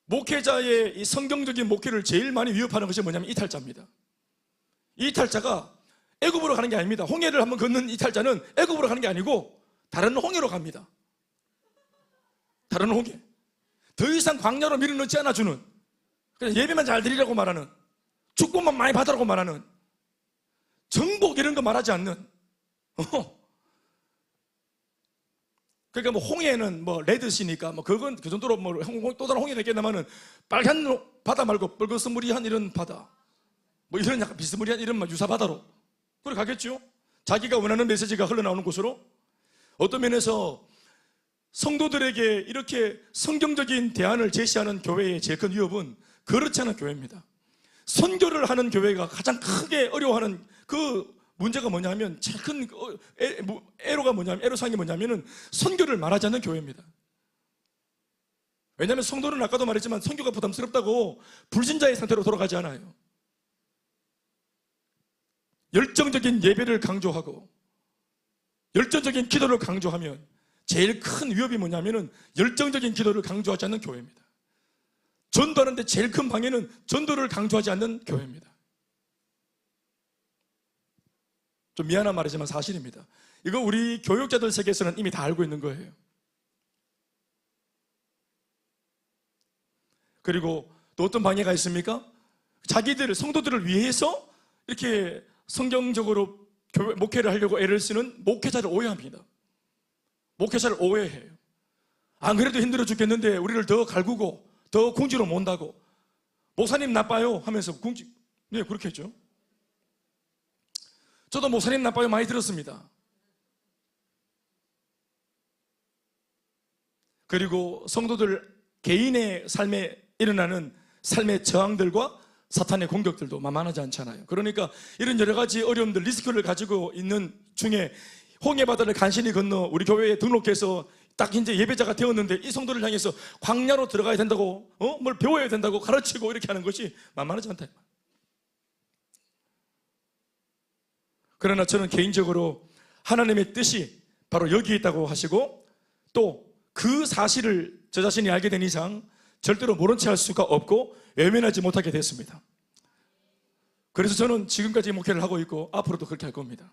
목회자의 이 성경적인 목회를 제일 많이 위협하는 것이 뭐냐면 이탈자입니다. 이 이탈자가 애굽으로 가는 게 아닙니다. 홍해를 한번 걷는 이탈자는 애굽으로 가는 게 아니고 다른 홍해로 갑니다. 다른 홍해. 더 이상 광야로 밀어넣지 않아주는, 그냥 예배만 잘 드리라고 말하는, 축복만 많이 받으라고 말하는, 정복 이런 거 말하지 않는. 그러니까 뭐 홍해는 뭐 레드시니까 뭐 그건 그 정도로 뭐 또 다른 홍해가 있겠냐면은 빨간 바다 말고 뻘거스무리한 이런 바다, 뭐 이런 약간 비스무리한 이런 막 유사 바다로 그래 가겠죠. 자기가 원하는 메시지가 흘러나오는 곳으로. 어떤 면에서 성도들에게 이렇게 성경적인 대안을 제시하는 교회의 제일 큰 위협은 그렇지 않은 교회입니다. 선교를 하는 교회가 가장 크게 어려워하는 그 문제가 뭐냐면, 제일 큰 애로가 뭐냐면, 애로사항이 뭐냐면은 선교를 말하지 않는 교회입니다. 왜냐하면 성도는 아까도 말했지만 선교가 부담스럽다고 불신자의 상태로 돌아가지 않아요. 열정적인 예배를 강조하고 열정적인 기도를 강조하면 제일 큰 위협이 뭐냐면은 열정적인 기도를 강조하지 않는 교회입니다. 전도하는데 제일 큰 방해는 전도를 강조하지 않는 교회입니다. 좀 미안한 말이지만 사실입니다. 이거 우리 교육자들 세계에서는 이미 다 알고 있는 거예요. 그리고 또 어떤 방해가 있습니까? 자기들, 성도들을 위해서 이렇게 성경적으로 목회를 하려고 애를 쓰는 목회자를 오해합니다. 목회자를 오해해요. 안 그래도 힘들어 죽겠는데 우리를 더 갈구고 더 궁지로 모은다고, 목사님 나빠요 하면서 궁지, 네, 그렇게 했죠. 저도 목사님 나빠요 많이 들었습니다. 그리고 성도들 개인의 삶에 일어나는 삶의 저항들과 사탄의 공격들도 만만하지 않잖아요. 그러니까 이런 여러 가지 어려움들, 리스크를 가지고 있는 중에 홍해바다를 간신히 건너 우리 교회에 등록해서 딱 이제 예배자가 되었는데 이 성도를 향해서 광야로 들어가야 된다고, 뭘 배워야 된다고 가르치고 이렇게 하는 것이 만만하지 않다. 그러나 저는 개인적으로 하나님의 뜻이 바로 여기에 있다고 하시고, 또 그 사실을 저 자신이 알게 된 이상 절대로 모른 채 할 수가 없고 외면하지 못하게 됐습니다. 그래서 저는 지금까지 목회를 하고 있고 앞으로도 그렇게 할 겁니다.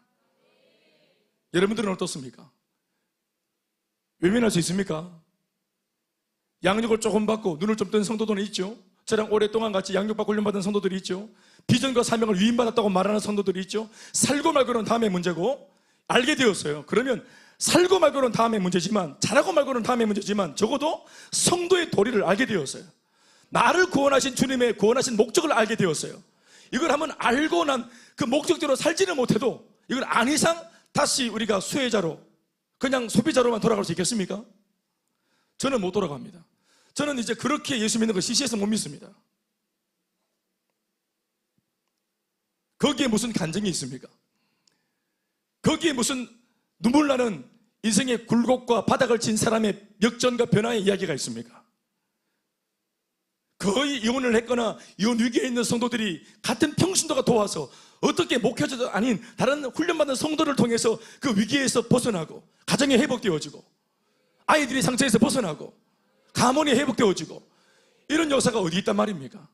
여러분들은 어떻습니까? 외면할 수 있습니까? 양육을 조금 받고 눈을 좀 뜬 성도들은 있죠. 저랑 오랫동안 같이 양육받고 훈련받은 성도들이 있죠. 비전과 사명을 위임받았다고 말하는 성도들이 있죠. 살고 말고는 다음의 문제고, 알게 되었어요. 그러면 살고 말고는 다음의 문제지만, 잘하고 말고는 다음의 문제지만 적어도 성도의 도리를 알게 되었어요. 나를 구원하신 주님의 구원하신 목적을 알게 되었어요. 이걸 한번 알고 난 그 목적대로 살지는 못해도 이걸 안 이상 다시 우리가 수혜자로, 그냥 소비자로만 돌아갈 수 있겠습니까? 저는 못 돌아갑니다. 저는 이제 그렇게 예수 믿는 거 시시해서 못 믿습니다. 거기에 무슨 간증이 있습니까? 거기에 무슨 눈물 나는 인생의 굴곡과 바닥을 친 사람의 역전과 변화의 이야기가 있습니까? 거의 이혼을 했거나 이혼 위기에 있는 성도들이 같은 평신도가 도와서 어떻게 목회자도 아닌 다른 훈련받은 성도를 통해서 그 위기에서 벗어나고 가정이 회복되어지고 아이들이 상처에서 벗어나고 가문이 회복되어지고 이런 역사가 어디 있단 말입니까?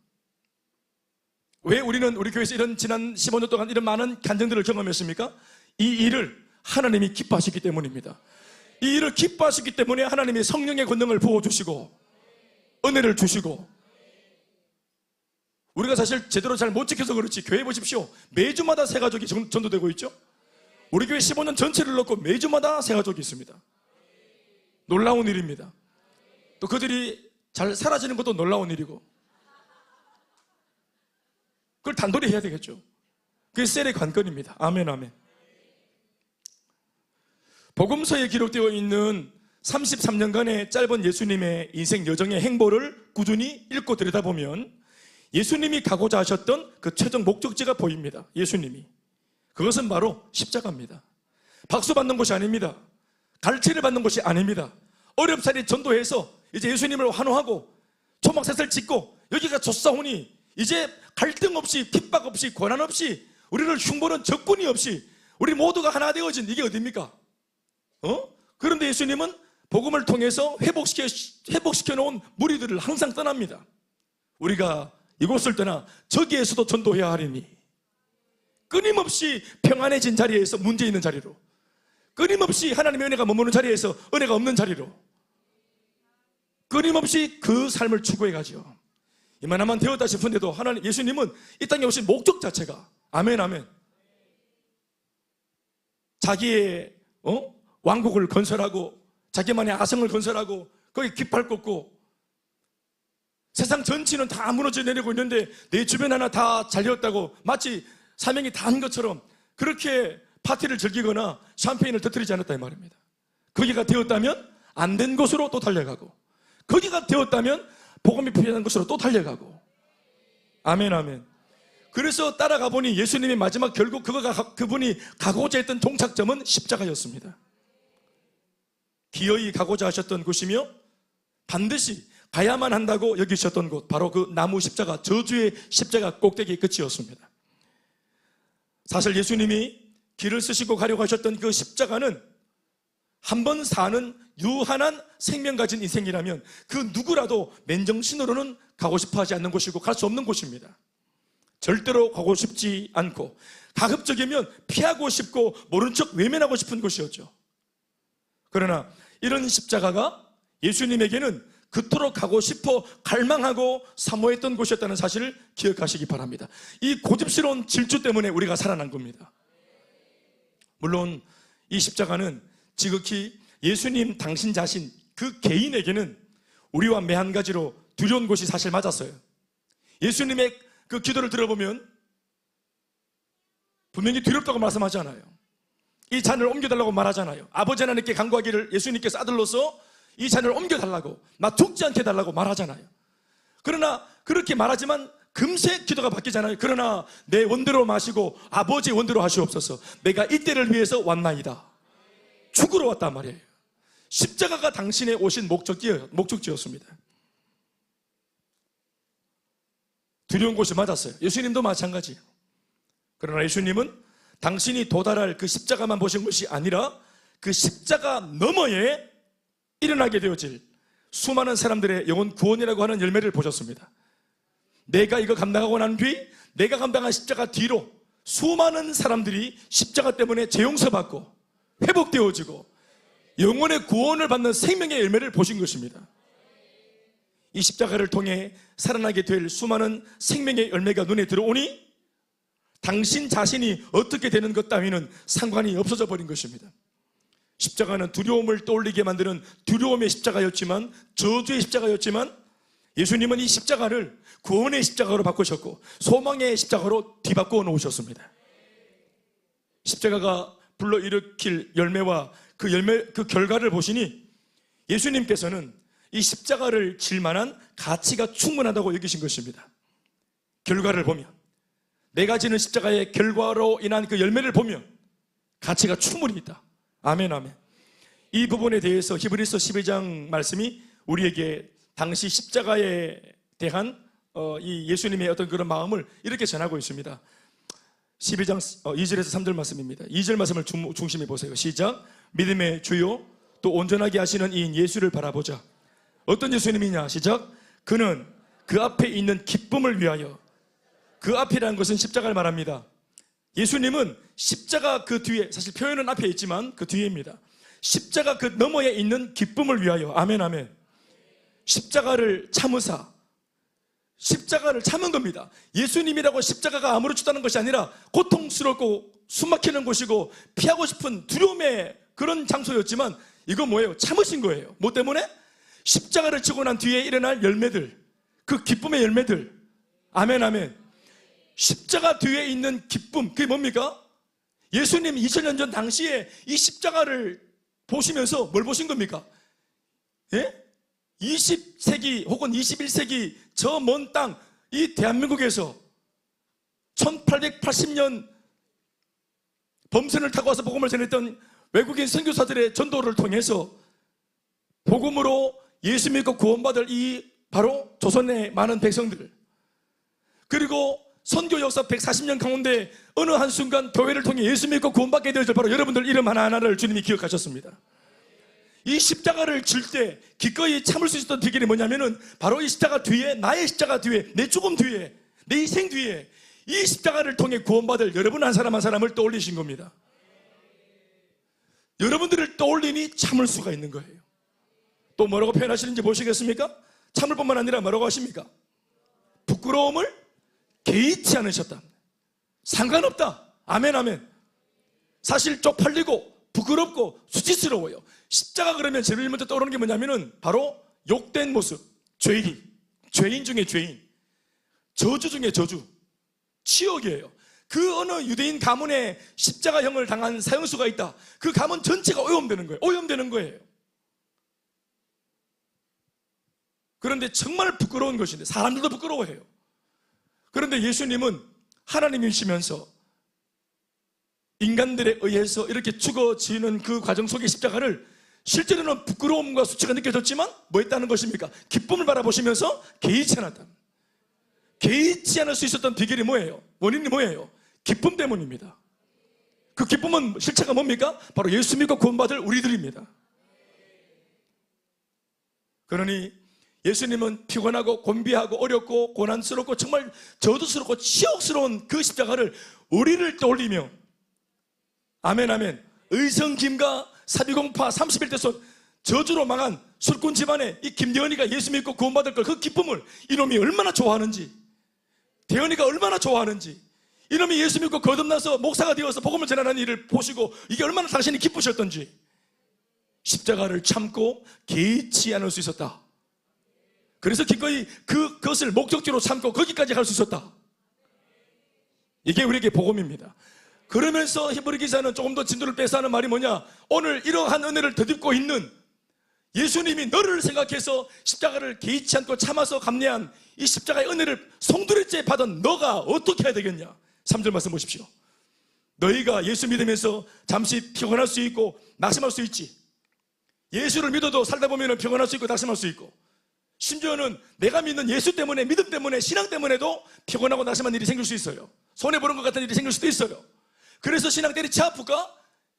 왜 우리는 우리 교회에서 이런 지난 15년 동안 이런 많은 간증들을 경험했습니까? 이 일을 하나님이 기뻐하셨기 때문입니다. 이 일을 기뻐하셨기 때문에 하나님이 성령의 권능을 부어주시고 은혜를 주시고, 우리가 사실 제대로 잘 못 지켜서 그렇지 교회 보십시오. 매주마다 새 가족이 전도되고 있죠. 우리 교회 15년 전체를 넣고 매주마다 새 가족이 있습니다. 놀라운 일입니다. 또 그들이 잘 사라지는 것도 놀라운 일이고, 그걸 단돌이 해야 되겠죠. 그게 셀의 관건입니다. 아멘, 아멘. 복음서에 기록되어 있는 33년간의 짧은 예수님의 인생 여정의 행보를 꾸준히 읽고 들여다보면 예수님이 가고자 하셨던 그 최종 목적지가 보입니다. 예수님이. 그것은 바로 십자가입니다. 박수 받는 곳이 아닙니다. 갈채를 받는 곳이 아닙니다. 어렵사리 전도해서 이제 예수님을 환호하고 초막셋을 짓고 여기가 좋사오니 이제 갈등 없이 핍박 없이 고난 없이 우리를 흉보는 적군이 없이 우리 모두가 하나 되어진 이게 어딥니까? 그런데 예수님은 복음을 통해서 회복시켜 놓은 무리들을 항상 떠납니다. 우리가 이곳을 떠나 저기에서도 전도해야 하리니, 끊임없이 평안해진 자리에서 문제 있는 자리로, 끊임없이 하나님의 은혜가 머무는 자리에서 은혜가 없는 자리로, 끊임없이 그 삶을 추구해 가죠. 이만하면 되었다 싶은데도 하나님, 예수님은 이 땅에 오신 목적 자체가, 아멘, 아멘, 자기의 왕국을 건설하고 자기만의 아성을 건설하고 거기 깃발 꽂고 세상 전체는 다 무너져 내리고 있는데 내 주변 하나 다 잘렸다고 마치 사명이 다 한 것처럼 그렇게 파티를 즐기거나 샴페인을 터뜨리지 않았다 이 말입니다. 거기가 되었다면 안 된 곳으로 또 달려가고, 거기가 되었다면 복음이 필요한 곳으로 또 달려가고, 아멘, 아멘. 그래서 따라가 보니 예수님이 마지막 결국 그분이 가고자 했던 종착점은 십자가였습니다. 기어이 가고자 하셨던 곳이며 반드시 가야만 한다고 여기셨던 곳, 바로 그 나무 십자가, 저주의 십자가 꼭대기 끝이었습니다. 사실 예수님이 길을 쓰시고 가려고 하셨던 그 십자가는 한 번 사는 유한한 생명 가진 인생이라면 그 누구라도 맨정신으로는 가고 싶어 하지 않는 곳이고 갈 수 없는 곳입니다. 절대로 가고 싶지 않고 가급적이면 피하고 싶고 모른 척 외면하고 싶은 곳이었죠. 그러나 이런 십자가가 예수님에게는 그토록 가고 싶어 갈망하고 사모했던 곳이었다는 사실을 기억하시기 바랍니다. 이 고집스러운 질주 때문에 우리가 살아난 겁니다. 물론 이 십자가는 지극히 예수님 당신 자신 그 개인에게는 우리와 매한 가지로 두려운 곳이 사실 맞았어요. 예수님의 그 기도를 들어보면 분명히 두렵다고 말씀하잖아요. 이 잔을 옮겨달라고 말하잖아요. 아버지 하나님께 간구하기를 예수님께서 아들로서 이 잔을 옮겨달라고, 나 죽지 않게 해달라고 말하잖아요. 그러나 그렇게 말하지만 금세 기도가 바뀌잖아요. 그러나 내 원대로 마시고 아버지의 원대로 하시옵소서. 내가 이때를 위해서 왔나이다. 죽으러 왔단 말이에요. 십자가가 당신의 오신 목적지였습니다. 두려운 곳이 맞았어요. 예수님도 마찬가지예요. 그러나 예수님은 당신이 도달할 그 십자가만 보신 것이 아니라 그 십자가 너머에 일어나게 되어질 수많은 사람들의 영혼 구원이라고 하는 열매를 보셨습니다. 내가 이거 감당하고 난 뒤 내가 감당한 십자가 뒤로 수많은 사람들이 십자가 때문에 재용서받고 회복되어지고 영혼의 구원을 받는 생명의 열매를 보신 것입니다. 이 십자가를 통해 살아나게 될 수많은 생명의 열매가 눈에 들어오니 당신 자신이 어떻게 되는 것 따위는 상관이 없어져 버린 것입니다. 십자가는 두려움을 떠올리게 만드는 두려움의 십자가였지만, 저주의 십자가였지만, 예수님은 이 십자가를 구원의 십자가로 바꾸셨고 소망의 십자가로 뒤바꾸어 놓으셨습니다. 십자가가 불러일으킬 열매와 그 결과를 보시니 예수님께서는 이 십자가를 질 만한 가치가 충분하다고 여기신 것입니다. 결과를 보면 내가 지는 십자가의 결과로 인한 그 열매를 보면 가치가 충분히 있다. 아멘, 아멘. 이 부분에 대해서 히브리서 12장 말씀이 우리에게 당시 십자가에 대한 이 예수님의 어떤 그런 마음을 이렇게 전하고 있습니다. 12장 2절에서 3절 말씀입니다. 2절 말씀을 중심에 보세요. 시작. 믿음의 주요 또 온전하게 하시는 이인 예수를 바라보자. 어떤 예수님이냐? 시작. 그는 그 앞에 있는 기쁨을 위하여, 그 앞이라는 것은 십자가를 말합니다. 예수님은 십자가 그 뒤에, 사실 표현은 앞에 있지만 그 뒤에입니다. 십자가 그 너머에 있는 기쁨을 위하여. 아멘, 아멘. 십자가를 참으사, 십자가를 참은 겁니다. 예수님이라고 십자가가 아무렇지도 것이 아니라 고통스럽고 숨막히는 곳이고 피하고 싶은 두려움의 그런 장소였지만 이건 뭐예요? 참으신 거예요. 뭐 때문에? 십자가를 지고 난 뒤에 일어날 열매들, 그 기쁨의 열매들. 아멘, 아멘. 십자가 뒤에 있는 기쁨, 그게 뭡니까? 예수님 2000년 전 당시에 이 십자가를 보시면서 뭘 보신 겁니까? 예? 20세기 혹은 21세기 저 먼 땅, 이 대한민국에서 1880년 범선을 타고 와서 복음을 전했던 외국인 선교사들의 전도를 통해서 복음으로 예수 믿고 구원받을 이 바로 조선의 많은 백성들, 그리고 선교 역사 140년 가운데 어느 한순간 교회를 통해 예수 믿고 구원받게 되어질 바로 여러분들 이름 하나하나를 주님이 기억하셨습니다. 이 십자가를 질 때 기꺼이 참을 수 있었던 비결이 뭐냐면은 바로 이 십자가 뒤에, 나의 십자가 뒤에, 내 죽음 뒤에, 내 희생 뒤에 이 십자가를 통해 구원받을 여러분 한 사람 한 사람을 떠올리신 겁니다. 여러분들을 떠올리니 참을 수가 있는 거예요. 또 뭐라고 표현하시는지 보시겠습니까? 참을 뿐만 아니라 뭐라고 하십니까? 부끄러움을 개의치 않으셨다. 상관없다. 아멘, 아멘. 사실 쪽팔리고 부끄럽고 수치스러워요. 십자가 그러면 제일 먼저 떠오르는 게 뭐냐면은 바로 욕된 모습, 죄인, 죄인 중에 죄인, 저주 중에 저주, 치욕이에요. 그 어느 유대인 가문에 십자가형을 당한 사형수가 있다. 그 가문 전체가 오염되는 거예요. 오염되는 거예요. 그런데 정말 부끄러운 것인데 사람들도 부끄러워해요. 그런데 예수님은 하나님이시면서 인간들에 의해서 이렇게 죽어지는 그 과정 속의 십자가를 실제로는 부끄러움과 수치가 느껴졌지만 뭐 했다는 것입니까? 기쁨을 바라보시면서 개의치 않았다. 개의치 않을 수 있었던 비결이 뭐예요? 원인이 뭐예요? 기쁨 때문입니다. 그 기쁨은 실체가 뭡니까? 바로 예수 믿고 구원받을 우리들입니다. 그러니 예수님은 피곤하고 곤비하고 어렵고 고난스럽고 정말 저주스럽고 치욕스러운 그 십자가를 우리를 떠올리며, 아멘, 아멘. 의성김과 사비공파 31대손 저주로 망한 술꾼 집안에 이 김대현이가 예수 믿고 구원받을 걸, 그 기쁨을 이놈이 얼마나 좋아하는지, 대현이가 얼마나 좋아하는지, 이놈이 예수 믿고 거듭나서 목사가 되어서 복음을 전하는 일을 보시고 이게 얼마나 당신이 기쁘셨던지, 십자가를 참고 개의치 않을 수 있었다. 그래서 기꺼이 그것을 목적지로 참고 거기까지 갈 수 있었다. 이게 우리에게 복음입니다. 그러면서 히브리 기사는 조금 더 진도를 빼서 하는 말이 뭐냐? 오늘 이러한 은혜를 덧입고 있는 예수님이 너를 생각해서 십자가를 개의치 않고 참아서 감내한 이 십자가의 은혜를 송두리째 받은 너가 어떻게 해야 되겠냐? 3절 말씀 보십시오. 너희가 예수 믿으면서 잠시 피곤할 수 있고 낙심할 수 있지. 예수를 믿어도 살다 보면 피곤할 수 있고 낙심할 수 있고, 심지어는 내가 믿는 예수 때문에, 믿음 때문에, 신앙 때문에도 피곤하고 낙심한 일이 생길 수 있어요. 손해보는 것 같은 일이 생길 수도 있어요. 그래서 신앙 때리치 아플까?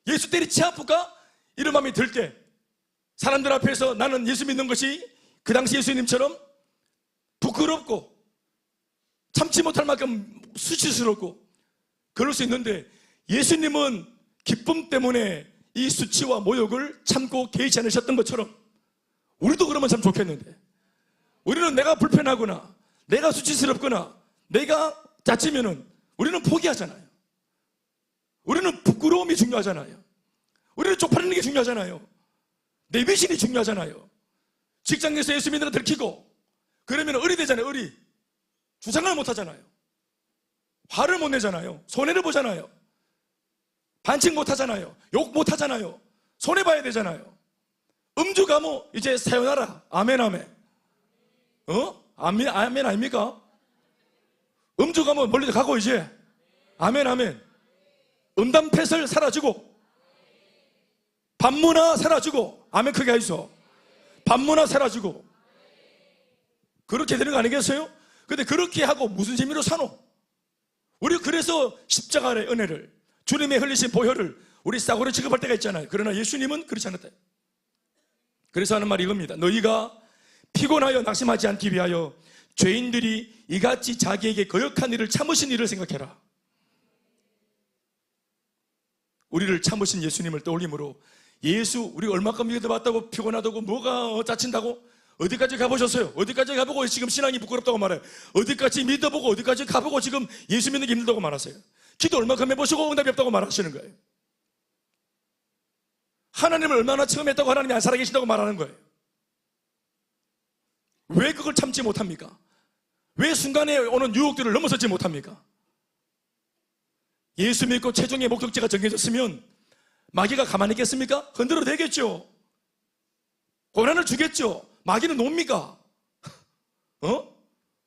예수 때리치 아플까? 이런 마음이 들 때 사람들 앞에서 나는 예수 믿는 것이 그 당시 예수님처럼 부끄럽고 참지 못할 만큼 수치스럽고 그럴 수 있는데, 예수님은 기쁨 때문에 이 수치와 모욕을 참고 개의치 않으셨던 것처럼 우리도 그러면 참 좋겠는데, 우리는 내가 불편하거나 내가 수치스럽거나 내가 다치면은 우리는 포기하잖아요. 우리는 부끄러움이 중요하잖아요. 우리는 쪽팔리는 게 중요하잖아요. 내 배신이 중요하잖아요. 직장에서 예수 믿는 거 들키고 그러면 의리 되잖아요. 의리. 주장을 못 하잖아요. 화를 못 내잖아요. 손해를 보잖아요. 반칙 못 하잖아요. 욕 못 하잖아요. 손해봐야 되잖아요. 음주 가면 이제 사요나라. 아멘, 아멘. 아멘, 아멘 아닙니까? 음주 가면 멀리 가고 이제 아멘, 아멘. 음담패설 사라지고, 반문화 사라지고, 아멘 크게 해주소. 반문화 사라지고, 그렇게 되는 거 아니겠어요? 근데 그렇게 하고 무슨 재미로 사노? 우리 그래서 십자가의 은혜를, 주님의 흘리신 보혈을 우리 싸구려 취급할 때가 있잖아요. 그러나 예수님은 그렇지 않았다. 그래서 하는 말이 이겁니다. 너희가 피곤하여 낙심하지 않기 위하여 죄인들이 이같이 자기에게 거역한 일을 참으신 일을 생각해라. 우리를 참으신 예수님을 떠올림으로, 예수 우리가 얼마큼 믿어봤다고 피곤하다고 뭐가 짜친다고? 어디까지 가보셨어요? 어디까지 가보고 지금 신앙이 부끄럽다고 말해요? 어디까지 믿어보고 어디까지 가보고 지금 예수 믿는 게 힘들다고 말하세요? 기도 얼마큼 해보시고 응답이 없다고 말하시는 거예요? 하나님을 얼마나 처음 했다고 하나님이 안 살아계신다고 말하는 거예요? 왜 그걸 참지 못합니까? 왜 순간에 오는 유혹들을 넘어서지 못합니까? 예수 믿고 최종의 목적지가 정해졌으면 마귀가 가만히 있겠습니까? 흔들어 대겠죠. 고난을 주겠죠. 마귀는 놉니까?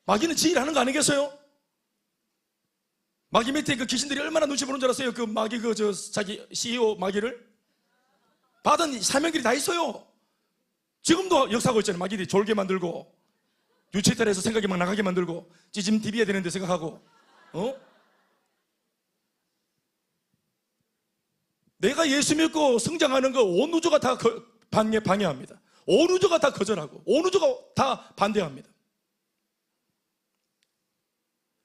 마귀는 지 일하는 거 아니겠어요? 마귀 밑에 그 귀신들이 얼마나 눈치 보는 줄 알았어요? 그 마귀 자기 CEO 마귀를 받은 사명들이 다 있어요. 지금도 역사하고 있잖아요. 마귀들이 졸게 만들고, 유치탈에서 생각이 막 나가게 만들고, 찌짐 TV에 되는데 생각하고, 내가 예수 믿고 성장하는 거 온 우주가 다 방해합니다. 온 우주가 다 거절하고, 온 우주가 다 반대합니다.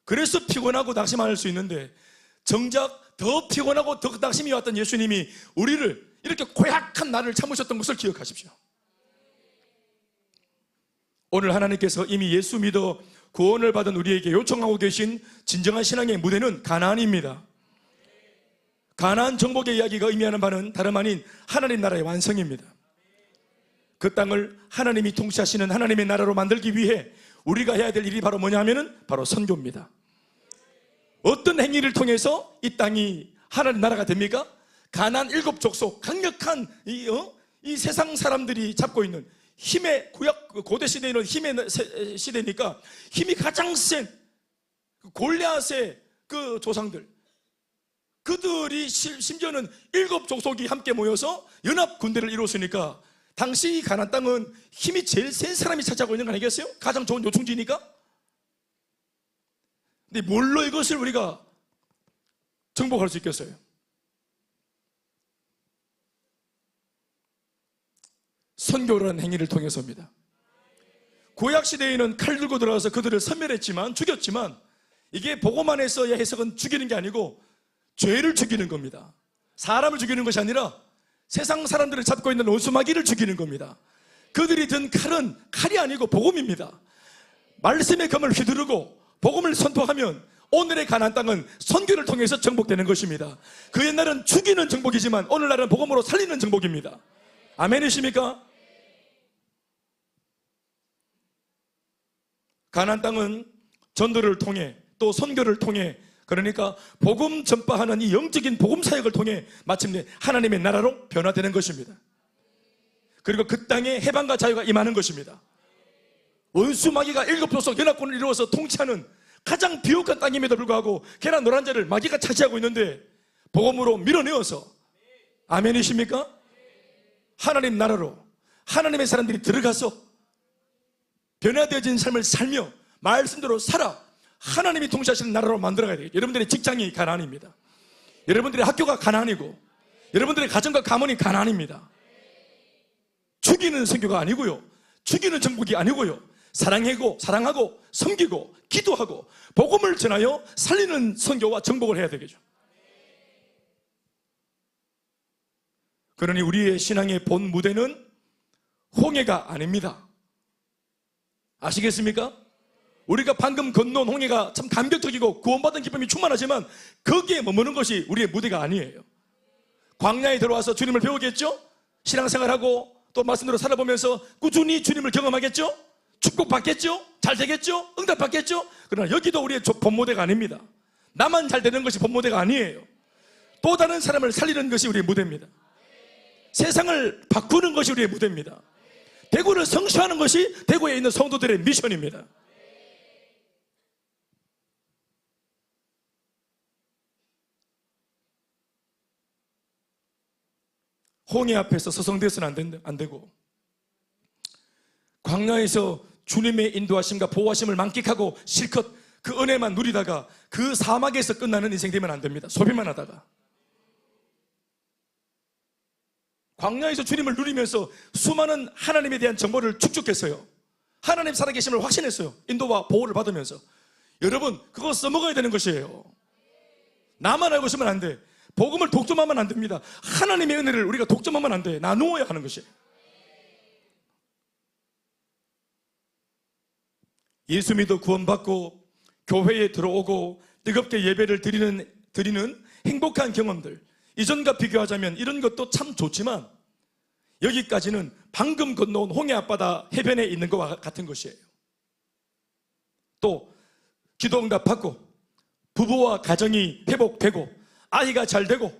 그래서 피곤하고 낙심할 수 있는데, 정작 더 피곤하고 더 낙심이 왔던 예수님이 우리를 이렇게 고약한 나를 참으셨던 것을 기억하십시오. 오늘 하나님께서 이미 예수 믿어 구원을 받은 우리에게 요청하고 계신 진정한 신앙의 무대는 가나안입니다. 가나안 정복의 이야기가 의미하는 바는 다름 아닌 하나님 나라의 완성입니다. 그 땅을 하나님이 통치하시는 하나님의 나라로 만들기 위해 우리가 해야 될 일이 바로 뭐냐 하면은 바로 선교입니다. 어떤 행위를 통해서 이 땅이 하나님 나라가 됩니까? 가나안 7족속, 강력한 이 세상 사람들이 잡고 있는 힘의 고대 시대에는 힘의 시대니까 힘이 가장 센 골리앗의 그 조상들, 그들이 심지어는 7족속이 함께 모여서 연합 군대를 이뤘으니까 당시 가나안 땅은 힘이 제일 센 사람이 차지하고 있는 거 아니겠어요? 가장 좋은 요충지니까. 근데 뭘로 이것을 우리가 정복할 수 있겠어요? 선교라는 행위를 통해서입니다. 구약시대에는 칼 들고 들어가서 그들을 섬멸했지만, 죽였지만, 이게 복음만 해서의 해석은 죽이는 게 아니고 죄를 죽이는 겁니다. 사람을 죽이는 것이 아니라 세상 사람들을 잡고 있는 원수마귀를 죽이는 겁니다. 그들이 든 칼은 칼이 아니고 복음입니다. 말씀의 검을 휘두르고 복음을 선포하면 오늘의 가나안 땅은 선교를 통해서 정복되는 것입니다. 그 옛날은 죽이는 정복이지만 오늘날은 복음으로 살리는 정복입니다. 아멘이십니까? 가나안 땅은 전도를 통해 또 선교를 통해, 그러니까 복음 전파하는 이 영적인 복음 사역을 통해 마침내 하나님의 나라로 변화되는 것입니다. 그리고 그 땅에 해방과 자유가 임하는 것입니다. 원수 마귀가 7족속 연합군을 이루어서 통치하는 가장 비옥한 땅임에도 불구하고 계란 노란자를 마귀가 차지하고 있는데 복음으로 밀어내어서, 아멘이십니까? 하나님 나라로 하나님의 사람들이 들어가서 변화되어진 삶을 살며 말씀대로 살아 하나님이 통치하시는 나라로 만들어가야 되겠죠. 여러분들의 직장이 가나안입니다. 여러분들의 학교가 가나안이고 여러분들의 가정과 가문이 가나안입니다. 죽이는 선교가 아니고요, 죽이는 정복이 아니고요, 사랑하고 섬기고 기도하고 복음을 전하여 살리는 선교와 정복을 해야 되겠죠. 그러니 우리의 신앙의 본 무대는 홍해가 아닙니다. 아시겠습니까? 우리가 방금 건너온 홍해가 참 감격적이고 구원받은 기쁨이 충만하지만 거기에 머무는 것이 우리의 무대가 아니에요. 광야에 들어와서 주님을 배우겠죠? 신앙생활하고 또 말씀대로 살아보면서 꾸준히 주님을 경험하겠죠? 축복받겠죠? 잘 되겠죠? 응답받겠죠? 그러나 여기도 우리의 본무대가 아닙니다. 나만 잘 되는 것이 본무대가 아니에요. 또 다른 사람을 살리는 것이 우리의 무대입니다. 세상을 바꾸는 것이 우리의 무대입니다. 대구를 성취하는 것이 대구에 있는 성도들의 미션입니다. 홍해 앞에서 서성대서는 안 되고, 광야에서 주님의 인도하심과 보호하심을 만끽하고 실컷 그 은혜만 누리다가 그 사막에서 끝나는 인생 되면 안 됩니다. 소비만 하다가. 광야에서 주님을 누리면서 수많은 하나님에 대한 정보를 축적했어요. 하나님 살아계심을 확신했어요. 인도와 보호를 받으면서. 여러분, 그거 써먹어야 되는 것이에요. 나만 알고 있으면 안 돼. 복음을 독점하면 안 됩니다. 하나님의 은혜를 우리가 독점하면 안 돼. 나누어야 하는 것이에요. 예수 믿어 구원받고 교회에 들어오고 뜨겁게 예배를 드리는 행복한 경험들, 이전과 비교하자면 이런 것도 참 좋지만 여기까지는 방금 건너온 홍해 앞바다 해변에 있는 것과 같은 것이에요. 또 기도 응답받고 부부와 가정이 회복되고 아이가 잘 되고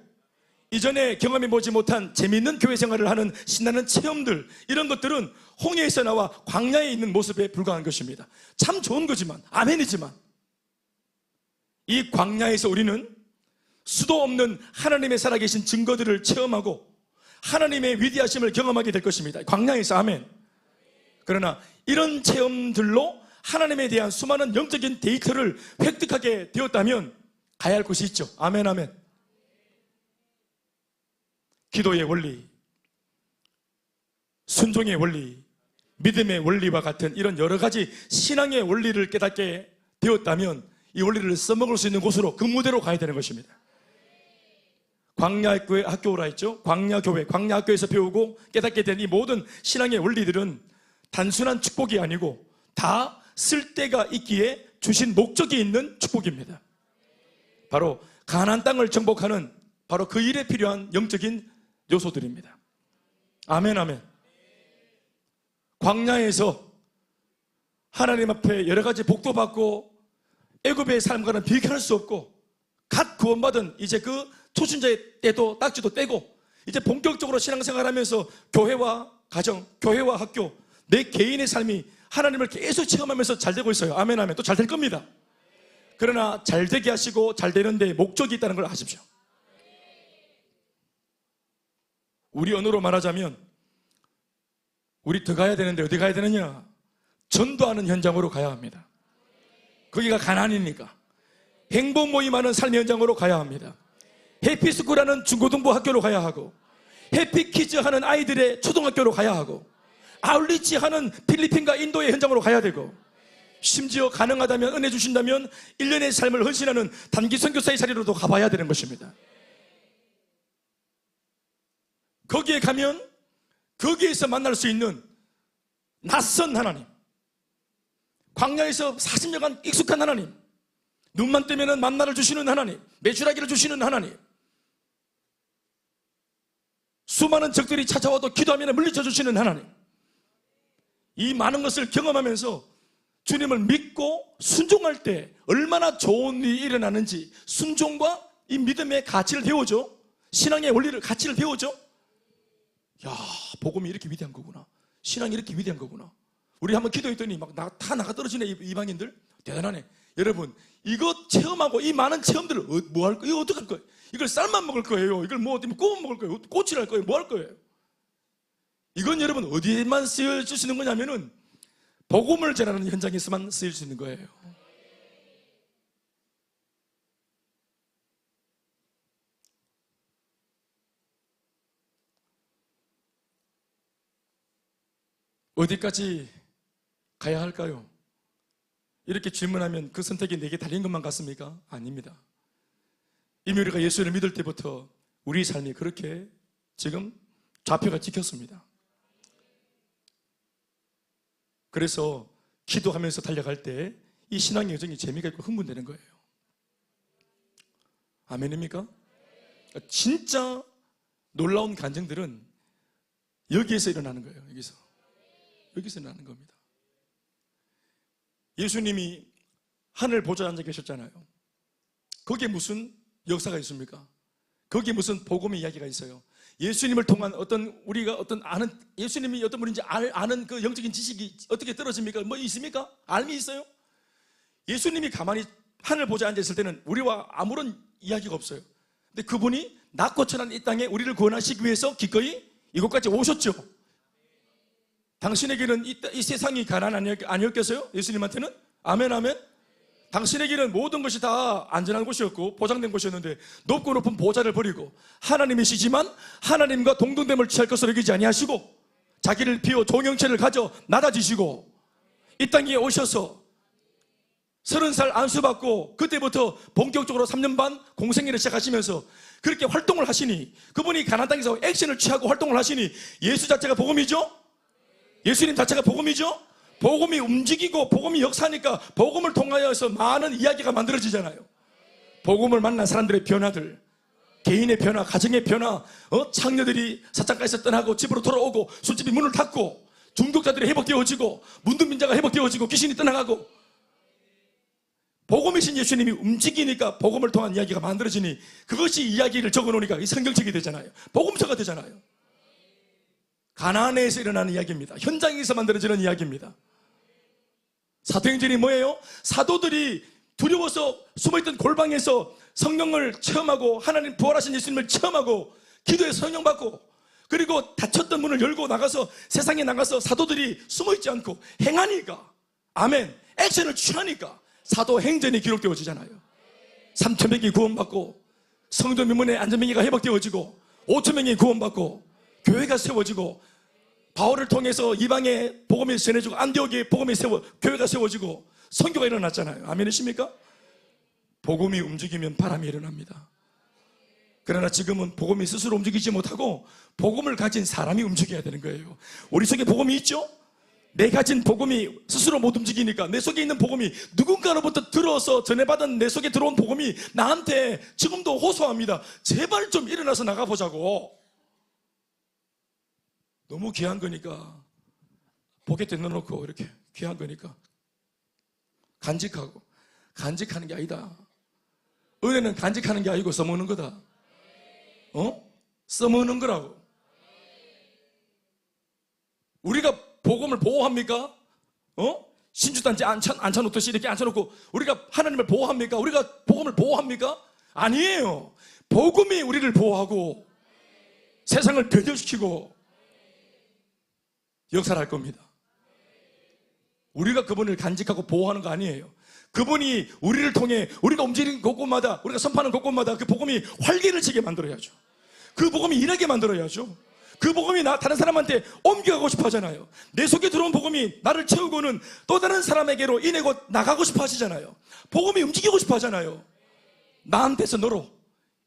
이전에 경험해 보지 못한 재미있는 교회 생활을 하는 신나는 체험들, 이런 것들은 홍해에서 나와 광야에 있는 모습에 불과한 것입니다. 참 좋은 거지만, 아멘이지만, 이 광야에서 우리는 수도 없는 하나님의 살아계신 증거들을 체험하고 하나님의 위대하심을 경험하게 될 것입니다. 광야에서. 아멘. 그러나 이런 체험들로 하나님에 대한 수많은 영적인 데이터를 획득하게 되었다면 가야 할 곳이 있죠. 아멘, 아멘. 기도의 원리, 순종의 원리, 믿음의 원리와 같은 이런 여러 가지 신앙의 원리를 깨닫게 되었다면 이 원리를 써먹을 수 있는 곳으로, 그 무대로 가야 되는 것입니다. 광야교회 학교라 했죠. 광야교회, 광야학교에서 배우고 깨닫게 된 이 모든 신앙의 원리들은 단순한 축복이 아니고 다 쓸데가 있기에 주신 목적이 있는 축복입니다. 바로 가나안 땅을 정복하는 바로 그 일에 필요한 영적인 요소들입니다. 아멘, 아멘. 광야에서 하나님 앞에 여러 가지 복도 받고 애굽의 삶과는 비교할 수 없고 갓 구원받은 이제 그 초신자의 때도 딱지도 떼고 이제 본격적으로 신앙생활하면서 교회와 가정, 교회와 학교, 내 개인의 삶이 하나님을 계속 체험하면서 잘 되고 있어요. 아멘, 아멘. 또 잘 될 겁니다. 그러나 잘 되게 하시고 잘 되는데 목적이 있다는 걸 아십시오. 우리 언어로 말하자면 우리 더 가야 되는데 어디 가야 되느냐? 전도하는 현장으로 가야 합니다. 거기가 가나안이니까. 행복 모임하는 삶의 현장으로 가야 합니다. 해피스쿨하는 중고등부 학교로 가야 하고, 해피키즈 하는 아이들의 초등학교로 가야 하고, 아울리치 하는 필리핀과 인도의 현장으로 가야 되고, 심지어 가능하다면 은혜 주신다면 1년의 삶을 헌신하는 단기 선교사의 자리로도 가봐야 되는 것입니다. 거기에 가면 거기에서 만날 수 있는 낯선 하나님, 광야에서 40년간 익숙한 하나님, 눈만 뜨면 만나를 주시는 하나님, 메추라기를 주시는 하나님, 수많은 적들이 찾아와도 기도하면 물리쳐 주시는 하나님, 이 많은 것을 경험하면서 주님을 믿고 순종할 때 얼마나 좋은 일이 일어나는지 순종과 이 믿음의 가치를 배우죠. 신앙의 원리를, 가치를 배우죠. 야, 복음이 이렇게 위대한 거구나. 신앙이 이렇게 위대한 거구나. 우리 한번 기도했더니 막 다 나가 떨어지네, 이방인들. 대단하네. 여러분, 이거 체험하고 이 많은 체험들을 뭐 할 거예요? 이거 어떻게 할 거예요? 이걸 쌀만 먹을 거예요? 이걸 뭐 구워 먹을 거예요? 꼬치를 할 거예요? 뭐 할 거예요? 이건 여러분 어디에만 쓰여질 수 있는 거냐면은 복음을 전하는 현장에서만 쓰일 수 있는 거예요. 어디까지 가야 할까요? 이렇게 질문하면 그 선택이 내게 달린 것만 같습니까? 아닙니다. 이미 우리가 예수를 믿을 때부터 우리 삶이 그렇게 지금 좌표가 찍혔습니다. 그래서 기도하면서 달려갈 때 이 신앙의 여정이 재미가 있고 흥분되는 거예요. 아멘입니까? 진짜 놀라운 간증들은 여기에서 일어나는 거예요. 여기서 일어나는 겁니다. 예수님이 하늘 보좌에 앉아 계셨잖아요. 거기에 무슨 역사가 있습니까? 거기에 무슨 복음의 이야기가 있어요? 예수님을 통한 우리가 아는, 예수님이 어떤 분인지 아는 그 영적인 지식이 어떻게 떨어집니까? 뭐 있습니까? 알미 있어요? 예수님이 가만히 하늘 보좌에 앉아 있을 때는 우리와 아무런 이야기가 없어요. 근데 그분이 낮고 천한 이 땅에 우리를 구원하시기 위해서 기꺼이 이곳까지 오셨죠. 당신에게는 이 세상이 가난 아니었겠어요? 예수님한테는? 아멘 아멘. 당신에게는 모든 것이 다 안전한 곳이었고 보장된 곳이었는데 높고 높은 보좌를 버리고 하나님이시지만 하나님과 동등됨을 취할 것으로 여기지 아니하시고 자기를 비워 종형체를 가져 낮아지시고 이 땅에 오셔서 30살 안수받고 그때부터 본격적으로 3년 반 공생애를 시작하시면서 그렇게 활동을 하시니, 그분이 가나안 땅에서 액션을 취하고 활동을 하시니 예수 자체가 복음이죠? 예수님 자체가 복음이죠? 복음이 움직이고 복음이 역사하니까 복음을 통하여서 많은 이야기가 만들어지잖아요. 복음을 만난 사람들의 변화들, 개인의 변화, 가정의 변화, 창녀들이 사창가에서 떠나고 집으로 돌아오고 술집이 문을 닫고 중독자들이 회복되어지고 문둥민자가 회복되어지고 귀신이 떠나가고 복음이신 예수님이 움직이니까 복음을 통한 이야기가 만들어지니 그것이 이야기를 적어놓으니까 이 성경책이 되잖아요. 복음서가 되잖아요. 가나안에서 일어나는 이야기입니다. 현장에서 만들어지는 이야기입니다. 사도행전이 뭐예요? 사도들이 두려워서 숨어있던 골방에서 성령을 체험하고 하나님 부활하신 예수님을 체험하고 기도에 성령받고 그리고 닫혔던 문을 열고 나가서 세상에 나가서 사도들이 숨어있지 않고 행하니까, 아멘, 액션을 취하니까 사도행전이 기록되어지잖아요. 3,000명이 구원받고 성도 명문의 안전명예가 회복되어지고 5,000명이 구원받고 교회가 세워지고 바울을 통해서 이방에 복음이 전해지고 안디옥에 복음이 교회가 세워지고 선교가 일어났잖아요. 아멘이십니까? 복음이 움직이면 바람이 일어납니다. 그러나 지금은 복음이 스스로 움직이지 못하고 복음을 가진 사람이 움직여야 되는 거예요. 우리 속에 복음이 있죠? 내 가진 복음이 스스로 못 움직이니까 내 속에 있는 복음이 누군가로부터 들어서 전해받은 내 속에 들어온 복음이 나한테 지금도 호소합니다. 제발 좀 일어나서 나가보자고. 너무 귀한 거니까 포켓에 넣어놓고 이렇게 귀한 거니까 간직하고, 간직하는 게 아니다. 은혜는 간직하는 게 아니고 써먹는 거다. 써먹는 거라고. 우리가 복음을 보호합니까? 신주단지 앉혀놓듯이 이렇게 앉혀놓고 우리가 하나님을 보호합니까? 우리가 복음을 보호합니까? 아니에요. 복음이 우리를 보호하고 세상을 변절시키고 역사를 할 겁니다. 우리가 그분을 간직하고 보호하는 거 아니에요. 그분이 우리를 통해 우리가 움직이는 곳곳마다, 우리가 선포하는 곳곳마다 그 복음이 활기를 치게 만들어야죠. 그 복음이 일하게 만들어야죠. 그 복음이 다른 사람한테 옮겨가고 싶어 하잖아요. 내 속에 들어온 복음이 나를 채우고는 또 다른 사람에게로 인해고 나가고 싶어 하시잖아요. 복음이 움직이고 싶어 하잖아요. 나한테서 너로,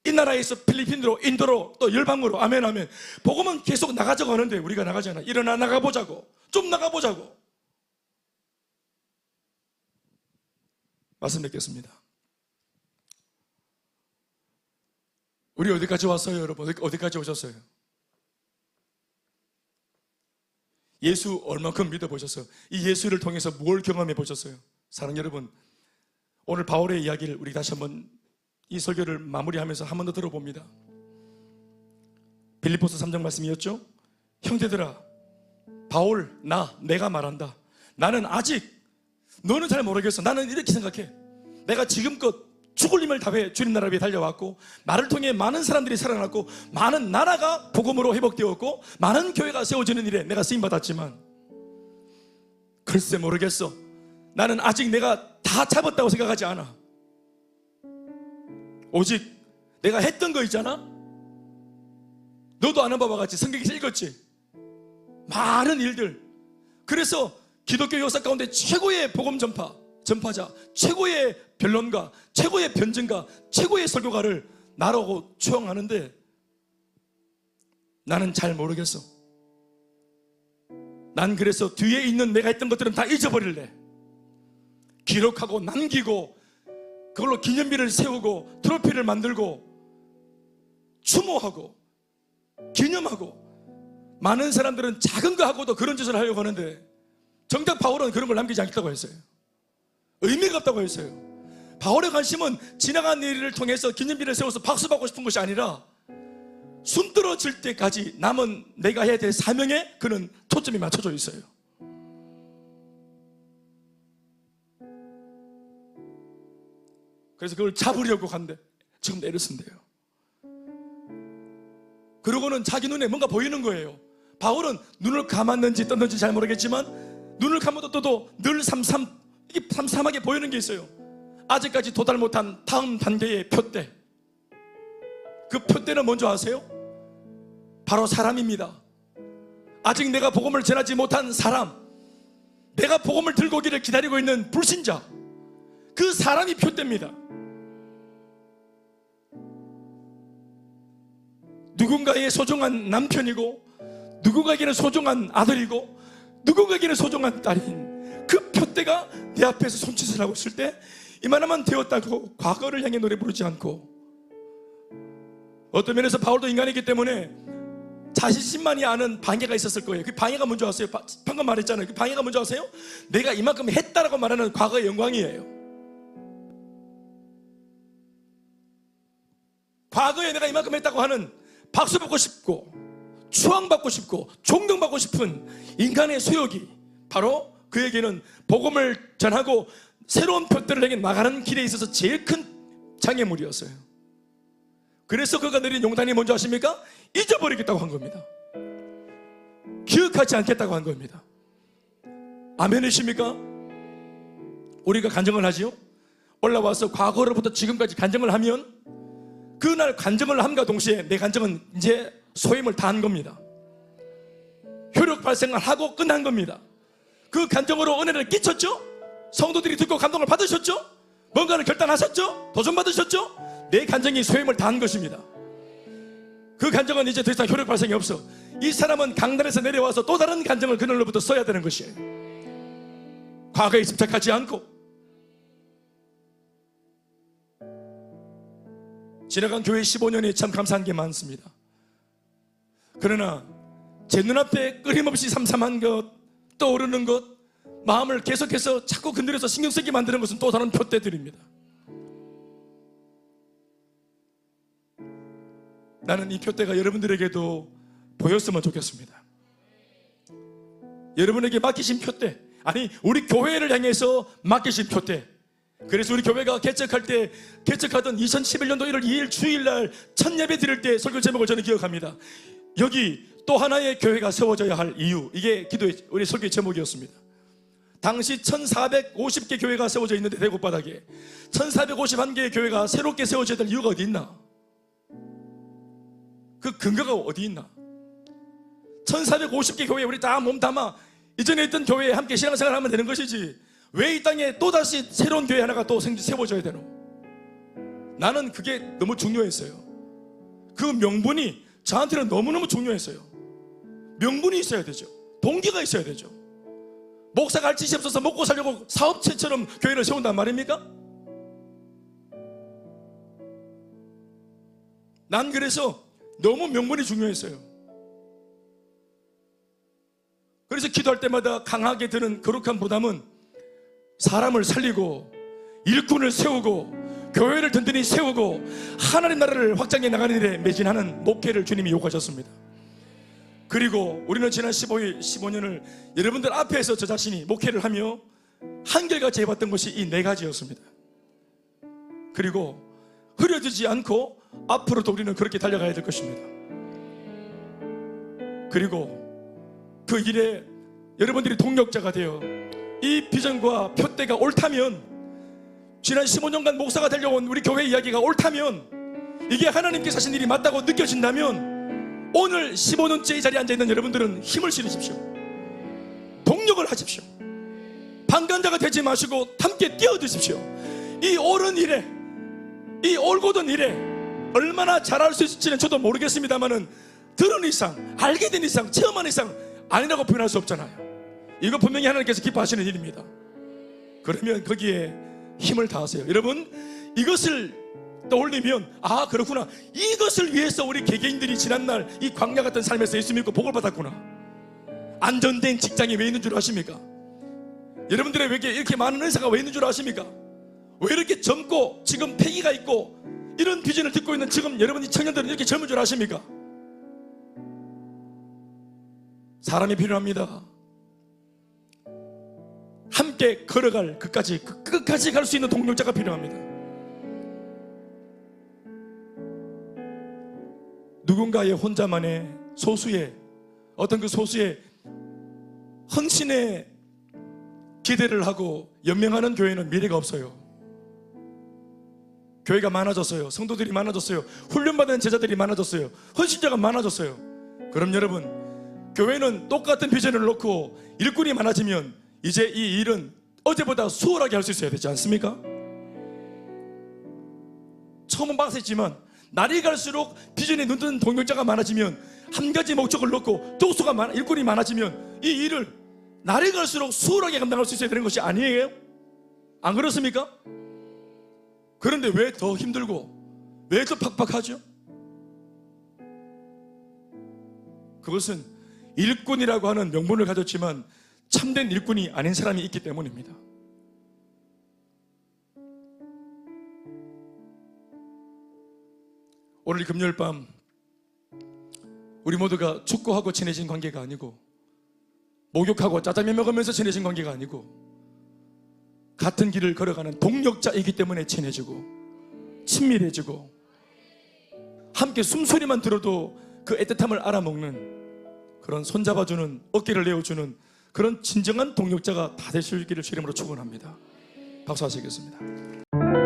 이 나라에서 필리핀으로, 인도로, 또 열방으로. 아멘 아멘. 복음은 계속 나가자고 하는데 우리가 나가잖아요. 일어나 나가보자고. 좀 나가보자고. 말씀 뵙겠습니다. 우리 어디까지 왔어요, 여러분? 어디까지 오셨어요? 예수 얼만큼 믿어보셨어요? 이 예수를 통해서 뭘 경험해 보셨어요? 사랑하는 여러분, 오늘 바울의 이야기를 우리 다시 한번 이 설교를 마무리하면서 한 번 더 들어봅니다. 빌립보서 3장 말씀이었죠? 형제들아, 바울, 내가 말한다. 나는 아직, 너는 잘 모르겠어. 나는 이렇게 생각해. 내가 지금껏 죽을 힘을 다해 주님 나라 위에 달려왔고 나를 통해 많은 사람들이 살아났고 많은 나라가 복음으로 회복되었고 많은 교회가 세워지는 일에 내가 쓰임받았지만 글쎄 모르겠어. 나는 아직 내가 다 잡았다고 생각하지 않아. 오직 내가 했던 거 있잖아. 너도 아는 바와 같이 성경에서 읽었지. 많은 일들. 그래서 기독교 역사 가운데 최고의 복음 전파자, 최고의 변론가, 최고의 변증가, 최고의 설교가를 나라고 추앙하는데 나는 잘 모르겠어. 난 그래서 뒤에 있는 내가 했던 것들은 다 잊어버릴래. 기록하고 남기고 그걸로 기념비를 세우고 트로피를 만들고 추모하고 기념하고. 많은 사람들은 작은 거 하고도 그런 짓을 하려고 하는데 정작 바울은 그런 걸 남기지 않겠다고 했어요. 의미가 없다고 했어요. 바울의 관심은 지나간 일을 통해서 기념비를 세워서 박수 받고 싶은 것이 아니라 숨들어질 때까지 남은 내가 해야 될 사명에 그는 초점이 맞춰져 있어요. 그래서 그걸 잡으려고 하는데 지금 애를 쓴대요. 그러고는 자기 눈에 뭔가 보이는 거예요. 바울은 눈을 감았는지 떴는지 잘 모르겠지만 눈을 감아도 떠도 늘 이게 삼삼하게 보이는 게 있어요. 아직까지 도달 못한 다음 단계의 표대. 그 표대는 뭔지 아세요? 바로 사람입니다. 아직 내가 복음을 전하지 못한 사람, 내가 복음을 들고 오기를 기다리고 있는 불신자, 그 사람이 표대입니다. 누군가의 소중한 남편이고, 누군가에게는 소중한 아들이고, 누군가에게는 소중한 딸인 그 표대가 내 앞에서 손짓을 하고 있을 때 이만하면 되었다고 과거를 향해 노래 부르지 않고, 어떤 면에서 바울도 인간이기 때문에 자신만이 아는 방해가 있었을 거예요. 그 방해가 뭔지 아세요? 방금 말했잖아요. 그 방해가 뭔지 아세요? 내가 이만큼 했다라고 말하는 과거의 영광이에요. 과거에 내가 이만큼 했다고 하는 박수 받고 싶고 추앙받고 싶고 존경받고 싶은 인간의 소욕이 바로 그에게는 복음을 전하고 새로운 표대를 향해 나가는 길에 있어서 제일 큰 장애물이었어요. 그래서 그가 내린 용단이 뭔지 아십니까? 잊어버리겠다고 한 겁니다. 기억하지 않겠다고 한 겁니다. 아멘이십니까? 우리가 간증을 하지요? 올라와서 과거로부터 지금까지 간증을 하면 그날 간증을 함과 동시에 내 간증은 이제 소임을 다한 겁니다. 효력 발생을 하고 끝난 겁니다. 그 간증으로 은혜를 끼쳤죠? 성도들이 듣고 감동을 받으셨죠? 뭔가를 결단하셨죠? 도전 받으셨죠? 내 간증이 소임을 다한 것입니다. 그 간증은 이제 더 이상 효력 발생이 없어. 이 사람은 강단에서 내려와서 또 다른 간증을 그날로부터 써야 되는 것이에요. 과거에 집착하지 않고. 지나간 교회 15년이 참 감사한 게 많습니다. 그러나 제 눈앞에 끊임없이 삼삼한 것, 떠오르는 것, 마음을 계속해서 자꾸 건드려서 신경 쓰게 만드는 것은 또 다른 표대들입니다. 나는 이 표대가 여러분들에게도 보였으면 좋겠습니다. 여러분에게 맡기신 표대, 아니 우리 교회를 향해서 맡기신 표대. 그래서 우리 교회가 개척하던 2011년도 1월 2일 주일날 첫 예배 드릴 때 설교 제목을 저는 기억합니다. 여기 또 하나의 교회가 세워져야 할 이유, 이게 우리 설교의 제목이었습니다. 당시 1450개 교회가 세워져 있는데 대곡바닥에 1451개의 교회가 새롭게 세워져야 될 이유가 어디 있나? 그 근거가 어디 있나? 1450개 교회 우리 다 몸담아 이전에 있던 교회에 함께 신앙생활을 하면 되는 것이지 왜 이 땅에 또다시 새로운 교회 하나가 또 세워져야 되노? 나는 그게 너무 중요했어요. 그 명분이 저한테는 너무너무 중요했어요. 명분이 있어야 되죠. 동기가 있어야 되죠. 목사가 할 짓이 없어서 먹고 살려고 사업체처럼 교회를 세운단 말입니까? 난 그래서 너무 명분이 중요했어요. 그래서 기도할 때마다 강하게 드는 거룩한 부담은 사람을 살리고 일꾼을 세우고 교회를 든든히 세우고 하나님 나라를 확장해 나가는 일에 매진하는 목회를 주님이 요구하셨습니다. 그리고 우리는 지난 15년을 여러분들 앞에서 저 자신이 목회를 하며 한결같이 해봤던 것이 이 네 가지였습니다. 그리고 흐려지지 않고 앞으로도 우리는 그렇게 달려가야 될 것입니다. 그리고 그 일에 여러분들이 동력자가 되어 이 비전과 표대가 옳다면, 지난 15년간 목사가 되려온 우리 교회 이야기가 옳다면, 이게 하나님께서 하신 일이 맞다고 느껴진다면 오늘 15년째 이 자리에 앉아있는 여러분들은 힘을 실으십시오. 동력을 하십시오. 방관자가 되지 마시고 함께 뛰어드십시오. 이 옳은 일에, 이 옳고든 일에 얼마나 잘할 수 있을지는 저도 모르겠습니다만은 들은 이상, 알게 된 이상, 체험한 이상 아니라고 표현할 수 없잖아요. 이거 분명히 하나님께서 기뻐하시는 일입니다. 그러면 거기에 힘을 다하세요. 여러분, 이것을 떠올리면 아 그렇구나, 이것을 위해서 우리 개개인들이 지난날 이 광야 같은 삶에서 예수 믿고 복을 받았구나. 안전된 직장이 왜 있는 줄 아십니까? 여러분들에게 이렇게 많은 의사가 왜 있는 줄 아십니까? 왜 이렇게 젊고 지금 패기가 있고 이런 비전을 듣고 있는 지금 여러분 이 청년들은 이렇게 젊은 줄 아십니까? 사람이 필요합니다. 함께 걸어갈 끝까지 갈 수 있는 동력자가 필요합니다. 누군가의 혼자만의 소수의 어떤 그 소수의 헌신의 기대를 하고 연명하는 교회는 미래가 없어요. 교회가 많아졌어요. 성도들이 많아졌어요. 훈련받은 제자들이 많아졌어요. 헌신자가 많아졌어요. 그럼 여러분, 교회는 똑같은 비전을 놓고 일꾼이 많아지면 이제 이 일은 어제보다 수월하게 할 수 있어야 되지 않습니까? 처음은 빡셌지만 날이 갈수록 비전에 눈뜨는 동역자가 많아지면 한 가지 목적을 놓고 일꾼이 많아지면 이 일을 날이 갈수록 수월하게 감당할 수 있어야 되는 것이 아니에요? 안 그렇습니까? 그런데 왜 더 힘들고 왜 더 팍팍하죠? 그것은 일꾼이라고 하는 명분을 가졌지만 참된 일꾼이 아닌 사람이 있기 때문입니다. 오늘 금요일 밤 우리 모두가 축구하고 친해진 관계가 아니고 목욕하고 짜장면 먹으면서 친해진 관계가 아니고 같은 길을 걸어가는 동역자이기 때문에 친해지고 친밀해지고 함께 숨소리만 들어도 그 애틋함을 알아먹는 그런 손잡아주는 어깨를 내어주는 그런 진정한 동역자가 다 되실 길을 주님으로 축원합니다. 박수 하시겠습니다.